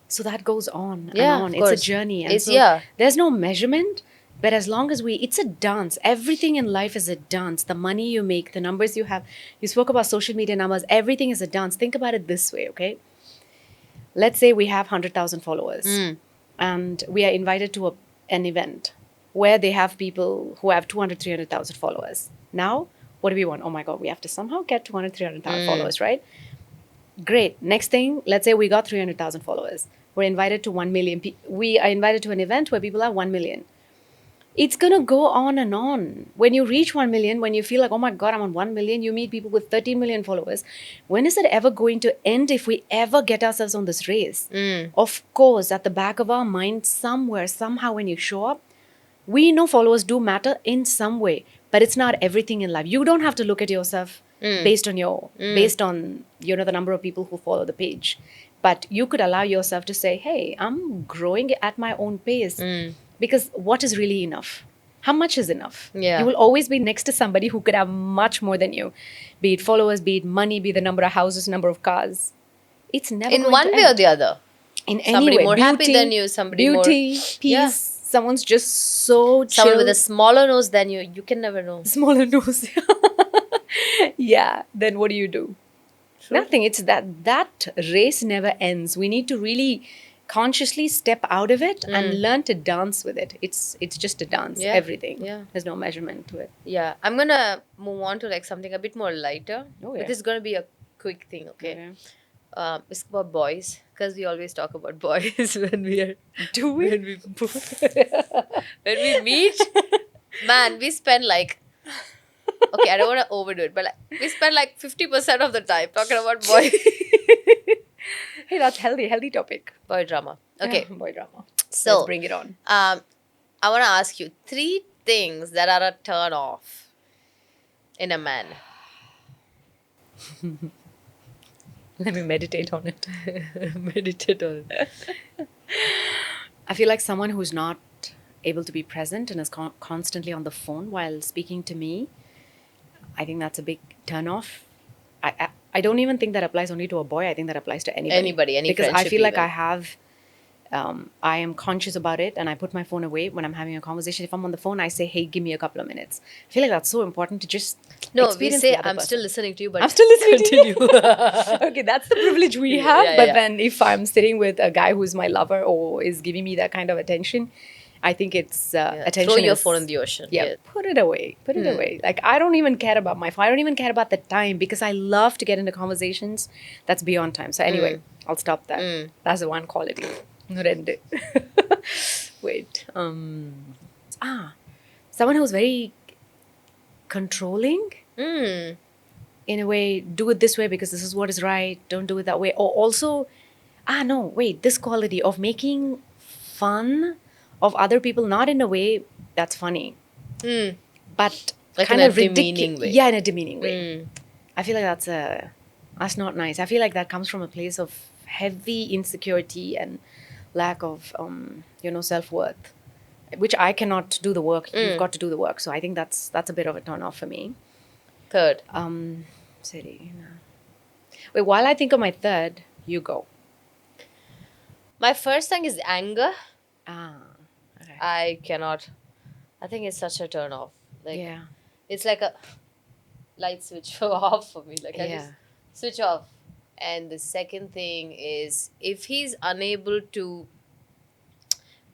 So that goes on Yeah, and on. of It's a course. journey. And It's- so yeah. there's no measurement, but as long as it's a dance. Everything in life is a dance. The money you make, the numbers you have. You spoke about social media numbers. Everything is a dance. Think about it this way, okay? Let's say we have 100,000 followers and we are invited to an event where they have people who have 200, 300,000 followers. Now, what do we want? Oh my God, we have to somehow get 200, 300,000 followers, right? Great. Next thing, let's say we got 300,000 followers. We're invited to 1 million. We are invited to an event where people are 1 million. It's going to go on and on. When you reach 1 million, when you feel like, oh my God, I'm on 1 million, you meet people with 13 million followers. When is it ever going to end if we ever get ourselves on this race? Of course, at the back of our mind, somewhere, somehow, when you show up, we know followers do matter in some way, but it's not everything in life. You don't have to look at yourself based on the number of people who follow the page. But you could allow yourself to say, hey, I'm growing at my own pace. Because what is really enough? How much is enough? Yeah. You will always be next to somebody who could have much more than you. Be it followers, be it money, be it the number of houses, number of cars. It's never In going one to way or end. the other. In any Somebody way. more happy than you, somebody more- beauty, peace. Yeah. Someone's just so chill. Someone with a smaller nose than you can never know. smaller nose. Yeah. Then what do? Nothing. It's that race never ends. We need to really consciously step out of it and learn to dance with it. It's just a dance. Yeah. Everything. Yeah. There's no measurement to it. Yeah. I'm gonna move on to like something a bit more lighter. Oh, yeah. But this is gonna be a quick thing, okay? Okay. It's about boys because we always talk about boys when we are Do we? when we meet. Man, we spend like okay, I don't want to overdo it, but like, we spend like 50% of the time talking about boys. Hey, that's healthy topic. Boy drama. Okay, Yeah, boy drama. so Let's bring it on. I want to ask you 3 things that are a turn off in a man. Let me meditate on it. Meditate on it. I feel like someone who's not able to be present and is constantly on the phone while speaking to me, I think that's a big turn off. I don't even think that applies only to a boy. I think that applies to anybody. Anybody, any because I friendship feel like even. I am conscious about it and I put my phone away when I'm having a conversation. If I'm on the phone, I say, hey, give me a couple of minutes. I feel like that's so important to just No, we experience say the other I'm person. still listening to you, but I'm still listening continue. to you. Okay, that's the privilege we have. Yeah, but yeah. then if I'm sitting with a guy who's my lover or is giving me that kind of attention, I think it's attention. Throw your is- phone in the ocean. Yeah, put it away. Put it away. Like, I don't even care about my phone. I don't even care about the time because I love to get into conversations that's beyond time. So anyway, I'll stop that. That's the one quality. Rende. Wait. Someone who's very controlling. Mm. In a way, do it this way because this is what is right. Don't do it that way. Or also, this quality of making fun of other people, not in a way that's funny, but Like kind in a of demeaning way. Yeah, in a demeaning way. I feel like that's not nice. I feel like that comes from a place of heavy insecurity and lack of self-worth, which I cannot do the work. You've got to do the work. So I think that's a bit of a turn off for me. Third. Wait, while I think of my third, you go. My first thing is anger. Okay. I cannot. I think it's such a turn off. Like Yeah. it's like a light switch off for me. Like I Yeah. just switch off. And the second thing is if he's unable to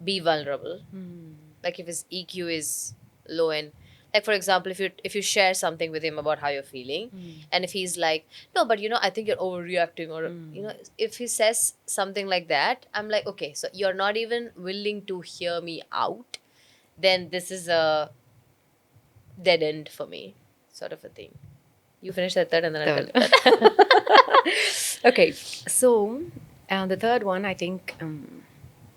be vulnerable, like if his EQ is low and like for example, if you share something with him about how you're feeling, and if he's like, no, but I think you're overreacting, or if he says something like that, I'm like, okay, so you're not even willing to hear me out, then this is a dead end for me, sort of a thing. You finish that third and then I'll tell you. Okay, so the third one, I think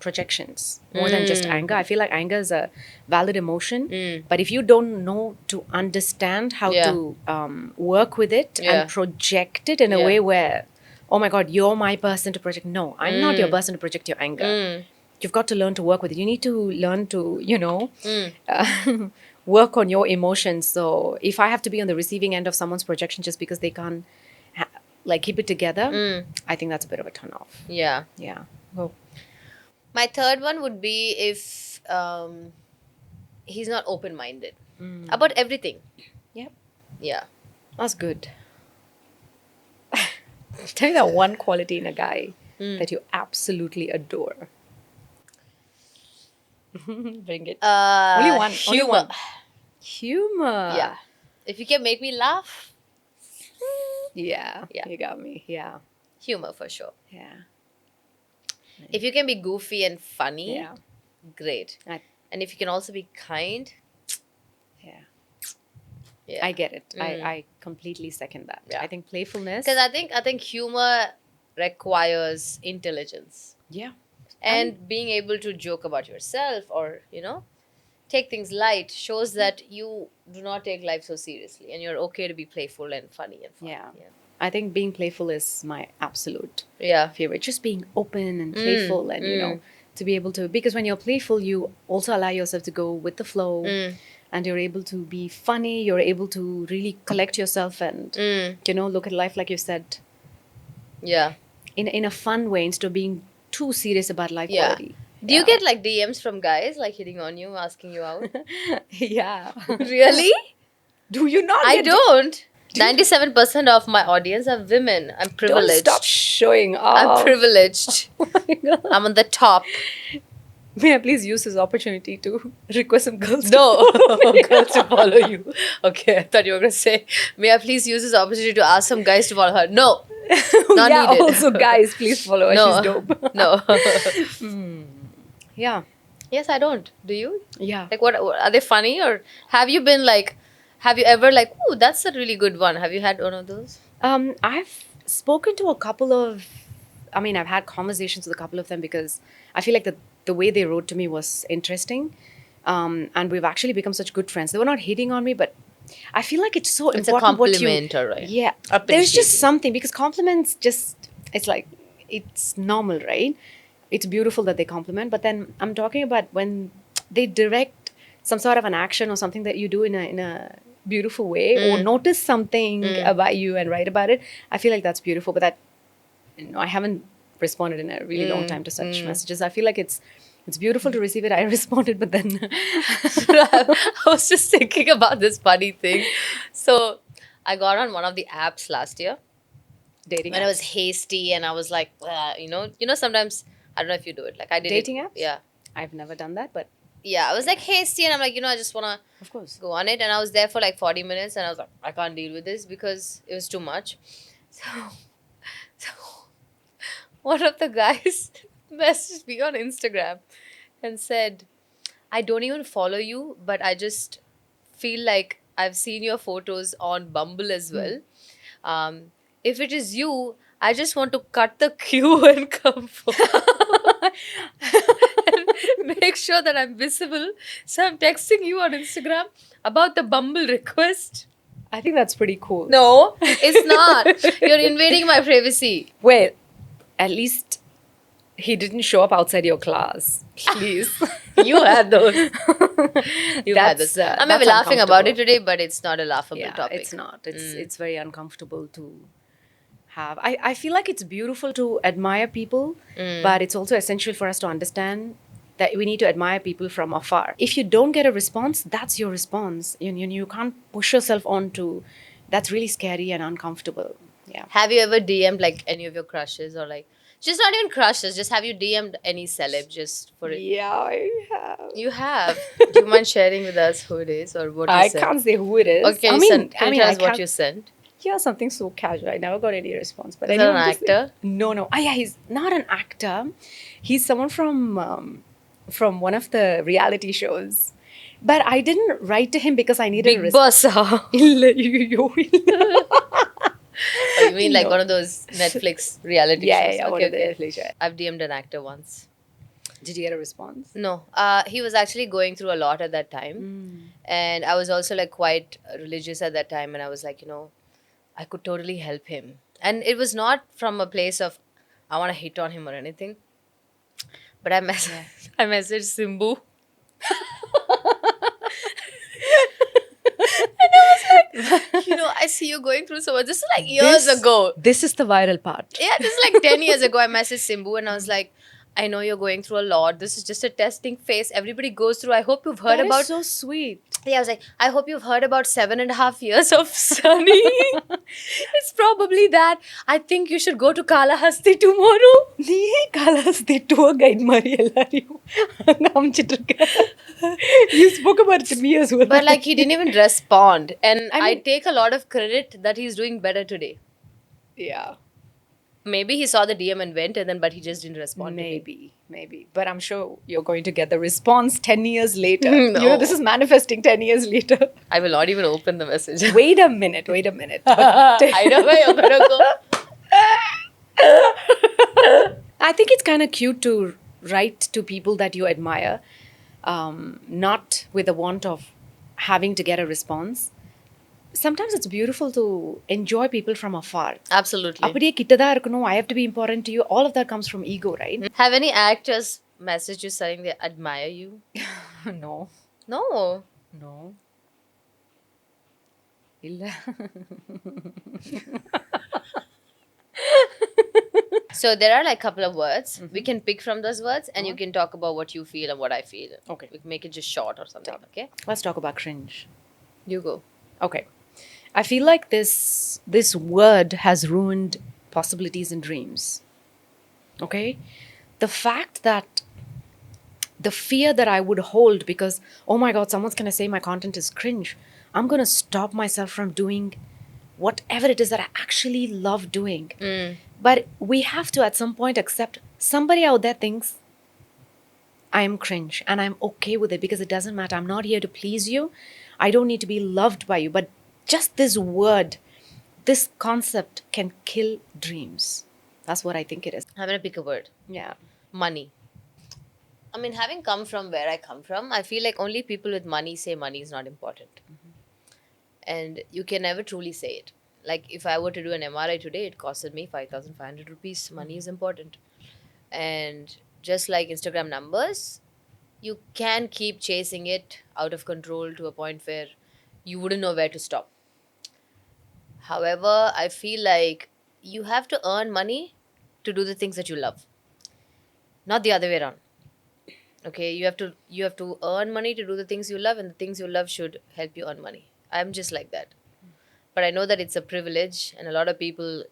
projections more than just anger. I feel like anger is a valid emotion, but if you don't know to understand how to work with it and project it in a way where, oh my God, you're my person to project. No, I'm not your person to project your anger. you've got to learn to work with it. You need to learn to, work on your emotions. So if I have to be on the receiving end of someone's projection just because they can't like keep it together, I think that's a bit of a turn off. Yeah. Yeah. Go. My third one would be if he's not open-minded about everything. Yep. Yeah. That's good. Tell me that one quality in a guy that you absolutely adore. Bring it. Only one. Only Humor. one. Humor. Yeah. If you can make me laugh, Yeah. Yeah. You got me. Yeah. humor for sure. Yeah. If you can be goofy and funny, Yeah. great. And if you can also be kind, Yeah. yeah. I get it. I completely second that. Yeah. I think playfulness. Because I think humor requires intelligence Yeah. and being able to joke about yourself or take things light shows that you do not take life so seriously and you're okay to be playful and funny and fun. Yeah. I think being playful is my absolute Yeah. favorite. Just being open and playful and, to be able to, because when you're playful, you also allow yourself to go with the flow and you're able to be funny. You're able to really collect yourself and, look at life, like you said, Yeah. in a fun way instead of being too serious about life Yeah. quality. Do you get like DMs from guys like hitting on you, asking you out? Yeah. Really? Do you not? I get don't. 97% of my audience are women. I'm Don't privileged. stop showing off. I'm privileged. Oh my God. I'm on the top. May I please use this opportunity to request some girls? No, girls to follow you. Okay, I thought you were going to say, may I please use this opportunity to ask some guys to follow her? No, not yeah, needed. also guys, please follow her. No. She's dope. No. Yeah. Yes, I don't. Do you? Yeah. Like, what are they funny? Or have you been like, have you ever like, ooh, that's a really good one? Have you had one of those? I've spoken to a couple of, I've had conversations with a couple of them because I feel like the way they wrote to me was interesting. And we've actually become such good friends. They were not hitting on me, but I feel like it's so It's a important compliment, alright. Yeah. There's Appreciating. just something, because compliments just, it's like, it's normal, right? It's beautiful that they compliment, but then I'm talking about when they direct some sort of an action or something that you do in a beautiful way, or notice something about you and write about it. I feel like that's beautiful, but that I haven't responded in a really long time to such messages. I feel like it's beautiful to receive it. I responded, but then I was just thinking about this funny thing. So I got on one of the apps last year dating when apps. I was hasty and I was like, sometimes I don't know if you do it. Like I did Dating it. apps? Yeah. I've never done that, but Yeah. I was like hasty and I'm like, I just wanna of course. go on it. And I was there for like 40 minutes and I was like, I can't deal with this because it was too much. So one of the guys messaged me on Instagram and said, I don't even follow you, but I just feel like I've seen your photos on Bumble as well. If it is you, I just want to cut the queue and come forward. And make sure that I'm visible. So I'm texting you on Instagram about the Bumble request. I think that's pretty cool. No, it's not. You're invading my privacy. Well, at least he didn't show up outside your class. Please. You had those. You had That's, those. I'm that's laughing about it uncomfortable. today, but it's not a laughable Yeah, topic. it's not. It's very uncomfortable to have. I feel like it's beautiful to admire people, but it's also essential for us to understand that we need to admire people from afar. If you don't get a response, that's your response. You can't push yourself on to. That's really scary and uncomfortable. Yeah. Have you ever DM'd like any of your crushes or like just not even crushes, just have you DM'd any celeb just for it? Yeah, I have. You have. Do you mind sharing with us who it is or what you I sent? can't say who it is. Okay, can you tell us what you sent? Yeah, something so casual. I never got any response. But Is that an anyone just- actor? No. Yeah, he's not an actor. He's someone from one of the reality shows. But I didn't write to him because I needed a Big response. Boss. Oh, you mean like No. one of those Netflix reality shows? Yeah. One of the Netflix shows. I've DM'd an actor once. Did you get a response? No. He was actually going through a lot at that time. And I was also like quite religious at that time. And I was like, I could totally help him. And it was not from a place of, I want to hit on him or anything. But I I messaged Simbu. And I was like, I see you going through so much. This is like years ago. This is the viral part. Yeah, this is like 10 years ago. I messaged Simbu and I was like, I know you're going through a lot. This is just a testing phase. Everybody goes through. I hope you've heard That about. is so sweet. Yeah, I was like, I hope you've heard about 7.5 years of Sunny. It's probably that. I think you should go to Kalahasti tomorrow. நீயே காலாஸ்தி tour guide மாதிரி எல்லாரையும் காமிச்சிட்டு இருக்க. You spoke about it to me as well. But like, he didn't even respond. And I I mean- take a lot of credit that he's doing better today. Yeah. Maybe he saw the DM and went, but he just didn't respond. to me. Maybe. But I'm sure you're going to get the response 10 years later. No. This is manifesting 10 years later. I will not even open the message. Wait a minute. I know where you're gonna go. I think it's kind of cute to write to people that you admire, not with the want of having to get a response. Sometimes it's beautiful to enjoy people from afar. Absolutely. அப்படியே கிட்டதா இருக்கணும், I have to be important to you. All of that comes from ego, right? Have any actors messaged you saying they admire you? No. No. No. இல்ல. So there are like a couple of words. We can pick from those words and you can talk about what you feel and what I feel. Okay. We can make it just short or something. Okay. Let's talk about cringe. You go. Okay. I feel like this word has ruined possibilities and dreams. Okay? The fact that the fear that I would hold because, oh my God, someone's going to say my content is cringe. I'm going to stop myself from doing whatever it is that I actually love doing. But we have to at some point accept somebody out there thinks I am cringe and I'm okay with it because it doesn't matter. I'm not here to please you. I don't need to be loved by you. But just this word, this concept can kill dreams. That's what I think it is. I'm going to pick a word. Yeah. Money. I mean, having come from where I come from, I feel like only people with money say money is not important. And you can never truly say it. Like, if I were to do an MRI today, it costed me 5,500 rupees. Money is important. And just like Instagram numbers, you can keep chasing it out of control to a point where you wouldn't know where to stop. However, I feel like you have to earn money to do the things that you love, not the other way around. Okay, you have to earn money to do the things you love, and the things you love should help you earn money. I'm just like that. But I know that it's a privilege, and a lot of people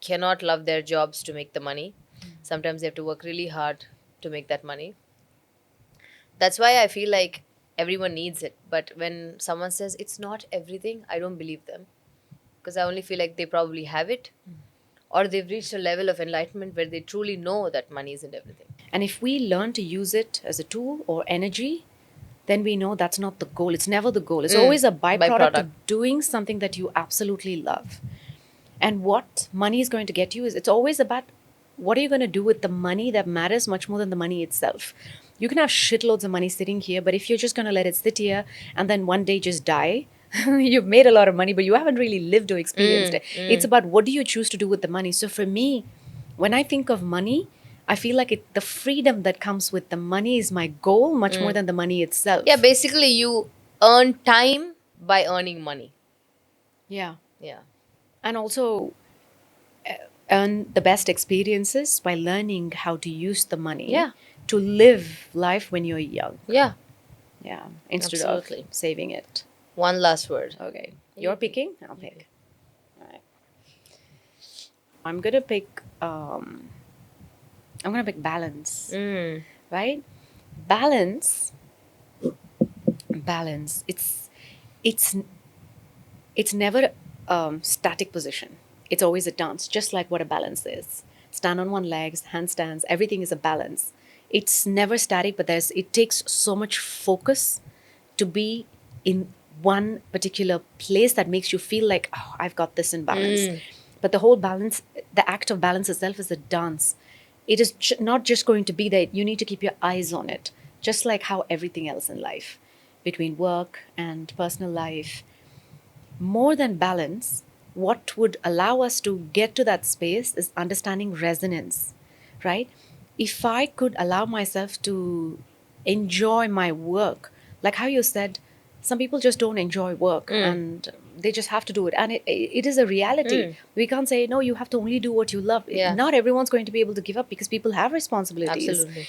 cannot love their jobs to make the money. Sometimes they have to work really hard to make that money. That's why I feel like everyone needs it. But when someone says it's not everything, I don't believe them. Because I only feel like they probably have it, or they've reached a level of enlightenment where they truly know that money isn't everything. And if we learn to use it as a tool or energy, then we know that's not the goal. It's never the goal. It's always a byproduct of doing something that you absolutely love. And what money is going to get you is it's always about what are you going to do with the money that matters much more than the money itself. You can have shitloads of money sitting here, but if you're just going to let it sit here and then one day just die, you've made a lot of money, but you haven't really lived or experienced it. It's about what do you choose to do with the money. So for me, when I think of money, I feel like the freedom that comes with the money is my goal much more than the money itself. Yeah, basically you earn time by earning money. Yeah. Yeah. And also earn the best experiences by learning how to use the money to live life when you're young. Yeah. Yeah. Instead Absolutely. of saving it. One last word. Okay. You're picking? I'll pick. All right. I'm going to pick balance. Right? Balance. It's never a static position. It's always a dance, just like what a balance is. Stand on one leg, handstands, everything is a balance. It's never static, but it takes so much focus to be in one particular place that makes you feel like, oh, I've got this in balance. But the whole balance, the act of balance itself is a dance. It is not just going to be that you need to keep your eyes on it, just like how everything else in life, between work and personal life. More than balance, what would allow us to get to that space is understanding resonance, right? if I could allow myself to enjoy my work, like how you said, some people just don't enjoy work and they just have to do it. And it is a reality. We can't say, no, you have to only do what you love. Yeah. Not everyone's going to be able to give up because people have responsibilities. Absolutely.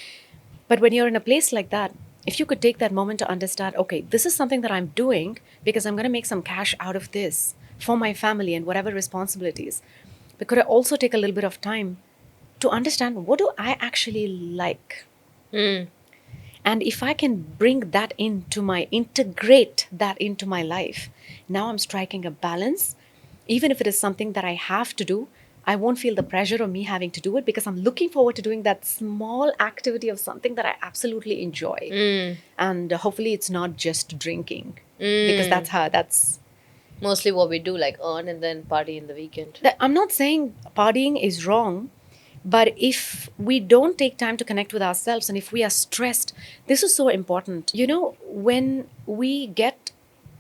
But when you're in a place like that, if you could take that moment to understand, okay, this is something that I'm doing because I'm going to make some cash out of this for my family and whatever responsibilities. But could I also take a little bit of time to understand what do I actually like? And if I can integrate that into my life, now I'm striking a balance. Even if it is something that I have to do, I won't feel the pressure of me having to do it because I'm looking forward to doing that small activity of something that I absolutely enjoy. And hopefully it's not just drinking because that's Mostly what we do, like earn and then party in the weekend. I'm not saying partying is wrong, but if we don't take time to connect with ourselves and if we are stressed, this is so important. You know, when we get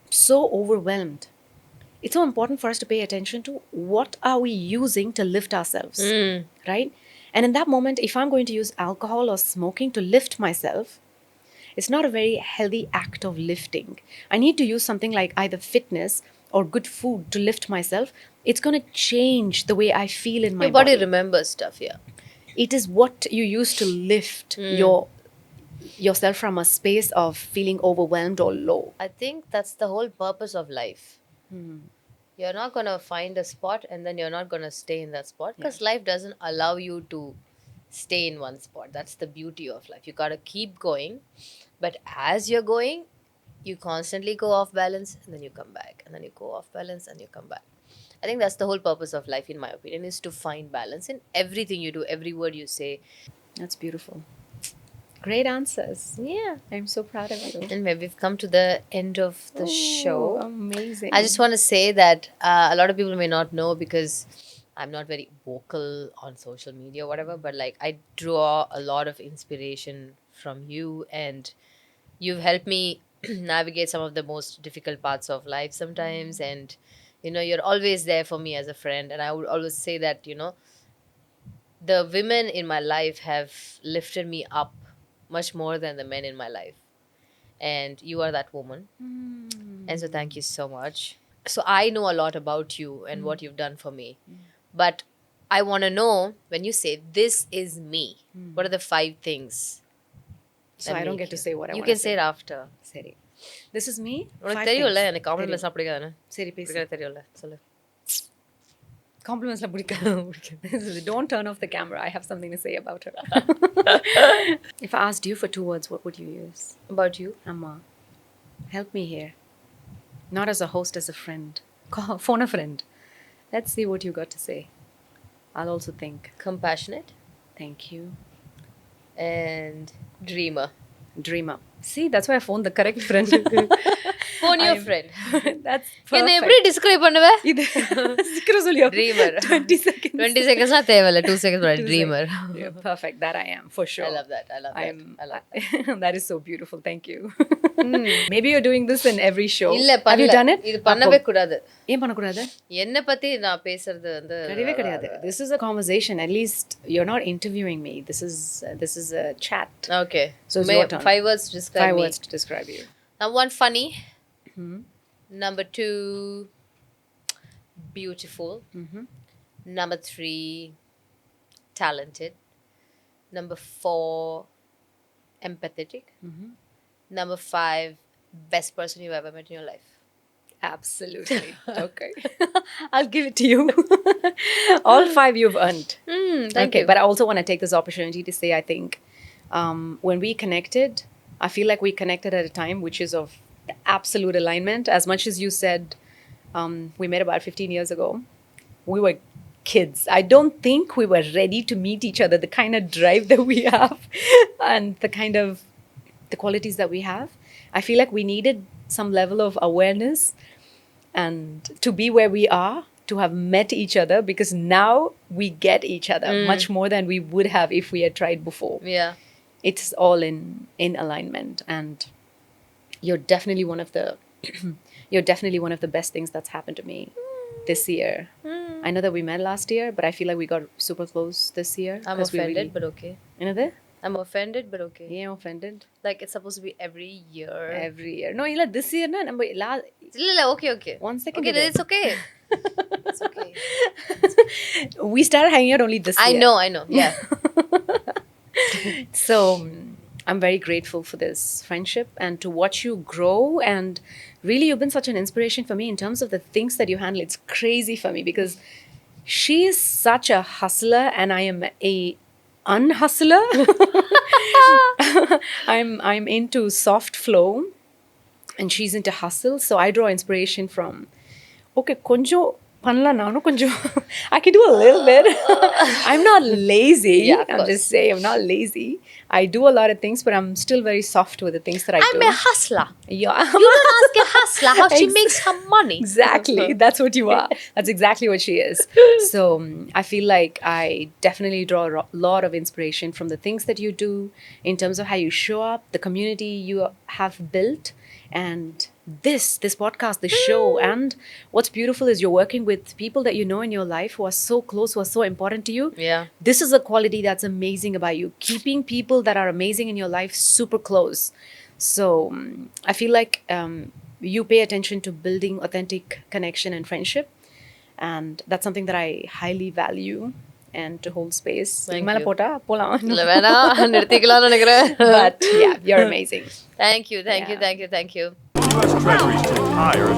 so overwhelmed, it's so important for us to pay attention to what are we using to lift ourselves, right? And in that moment, if I'm going to use alcohol or smoking to lift myself, it's not a very healthy act of lifting. I need to use something like either fitness or good food to lift myself. It's going to change the way I feel in my Your body body. remembers stuff, yeah. It is what you use to lift yourself from a space of feeling overwhelmed or low. I think that's the whole purpose of life. You're not going to find a spot and then you're not going to stay in that spot because life doesn't allow you to stay in one spot. That's the beauty of life. You got to keep going. But as you're going, you constantly go off balance and then you come back and then you go off balance and you come back. I think that's the whole purpose of life, in my opinion, is to find balance in everything you do, every word you say. That's beautiful. Great answers. Yeah. I'm so proud of you. And we've come to the end of the show. Amazing. I just want to say that a lot of people may not know because I'm not very vocal on social media or whatever, but like I draw a lot of inspiration from you and you've helped me navigate some of the most difficult parts of life sometimes. And, you know, you're always there for me as a friend. And I would always say that, you know, the women in my life have lifted me up much more than the men in my life. And you are that woman. And so thank you so much. So I know a lot about you and what you've done for me. But I want to know, when you say, this is me, what are the 5 things? So I don't get to say what I You want to can say it after. Seri. This is me. உனக்கு 5 தெரியும்ல things. எனக்கு compliments பிடிக்காதுன்னு சரி பேசு. பிடிக்காது தெரியும்ல சொல்லு Compliments la பிடிக்காது. Don't turn off the camera. I have something to say about her. If I asked you for 2 words, what would you use? about you. Amma, help me here. Not as a host, as a friend. Phone a friend. Let's see what you got to say. I'll also think. Compassionate Thank you. and dreamer. Dreamer. See, that's why I phoned the correct friend. Phone your I'm- friend. That's என்ன perfect. எப்படி describe பண்ணுவ? இது சீக்கிரம் சொல்லியோ. Dreamer. 20 seconds. 20 seconds not தேவையில்ல 2 seconds but 2 dreamer. seconds. Yeah, perfect. That I am, for sure. I love that. I love that. I'm, I love that. that is so beautiful. Thank you. Maybe you're doing this in every show. இல்ல Have you பண்ணல. done it? இது பண்ணவே கூடாது. ஏன் பண்ணக்கூடாது? என்ன பத்தி நான் பேசுறது வந்து கிடையவே கிடையாது. This is a conversation. At least you're not interviewing me. This is a chat. Okay. So it's your turn. 5 words to describe 5 me. words to describe you. Number 1, funny. Number 2, beautiful. Number 3, talented. Number 4, empathetic. Number 5, best person you've ever met in your life. Absolutely. Okay. I'll give it to you. All 5 you've earned. Thank Okay, you. but I also want to take this opportunity to say, I think when we connected, I feel like we connected at a time which is of absolute alignment. As much as you said we met about 15 years ago, we were kids. I don't think we were ready to meet each other, the kind of drive that we have and the kind of the qualities that we have. I feel like we needed some level of awareness and to be where we are, to have met each other, because now we get each other much more than we would have if we had tried before. Yeah. It's all in alignment, and you're definitely one of the you're definitely one of the best things that's happened to me this year. I know that we met last year, but I feel like we got super close this year. I'm 'cause we offended, really- but okay. You know that? I'm offended, but okay. Yeah, offended. Like it's supposed to be every year. Every year. No, ila this year na number Okay, okay. One second Okay, ago. it's okay. It's okay. we started hanging out only this I year. know. Yeah. So I'm very grateful for this friendship and to watch you grow. And really, you've been such an inspiration for me in terms of the things that you handle. It's crazy for me because she is such a hustler and I am a unhustler. I'm into soft flow and she's into hustle. So I draw inspiration from, okay, konjo panla nanu konjo. I can do a little bit. I'm not lazy. Yeah, of I'm course. just saying I'm not lazy. I do a lot of things, but I'm still very soft with the things that I I'm do. a hustler. Yeah. You don't ask a hustler how she makes her money. Exactly. That's what you are. That's exactly what she is. So I feel like I definitely draw a lot of inspiration from the things that you do in terms of how you show up, the community you have built, and this podcast, this show. And what's beautiful is you're working with people that you know in your life who are so close, who are so important to you. Yeah. This is a quality that's amazing about you, keeping people that are amazing in your life super close. So I feel like you pay attention to building authentic connection and friendship, and that's something that I highly value and to hold space. Thank மேல you. போட்டா போலாம். இல்ல வேணாம் நிறுத்திக்கலாம்னு நினைக்கிறேன். But yeah, you're amazing. Thank you. Yeah. U.S. Treasury should hire.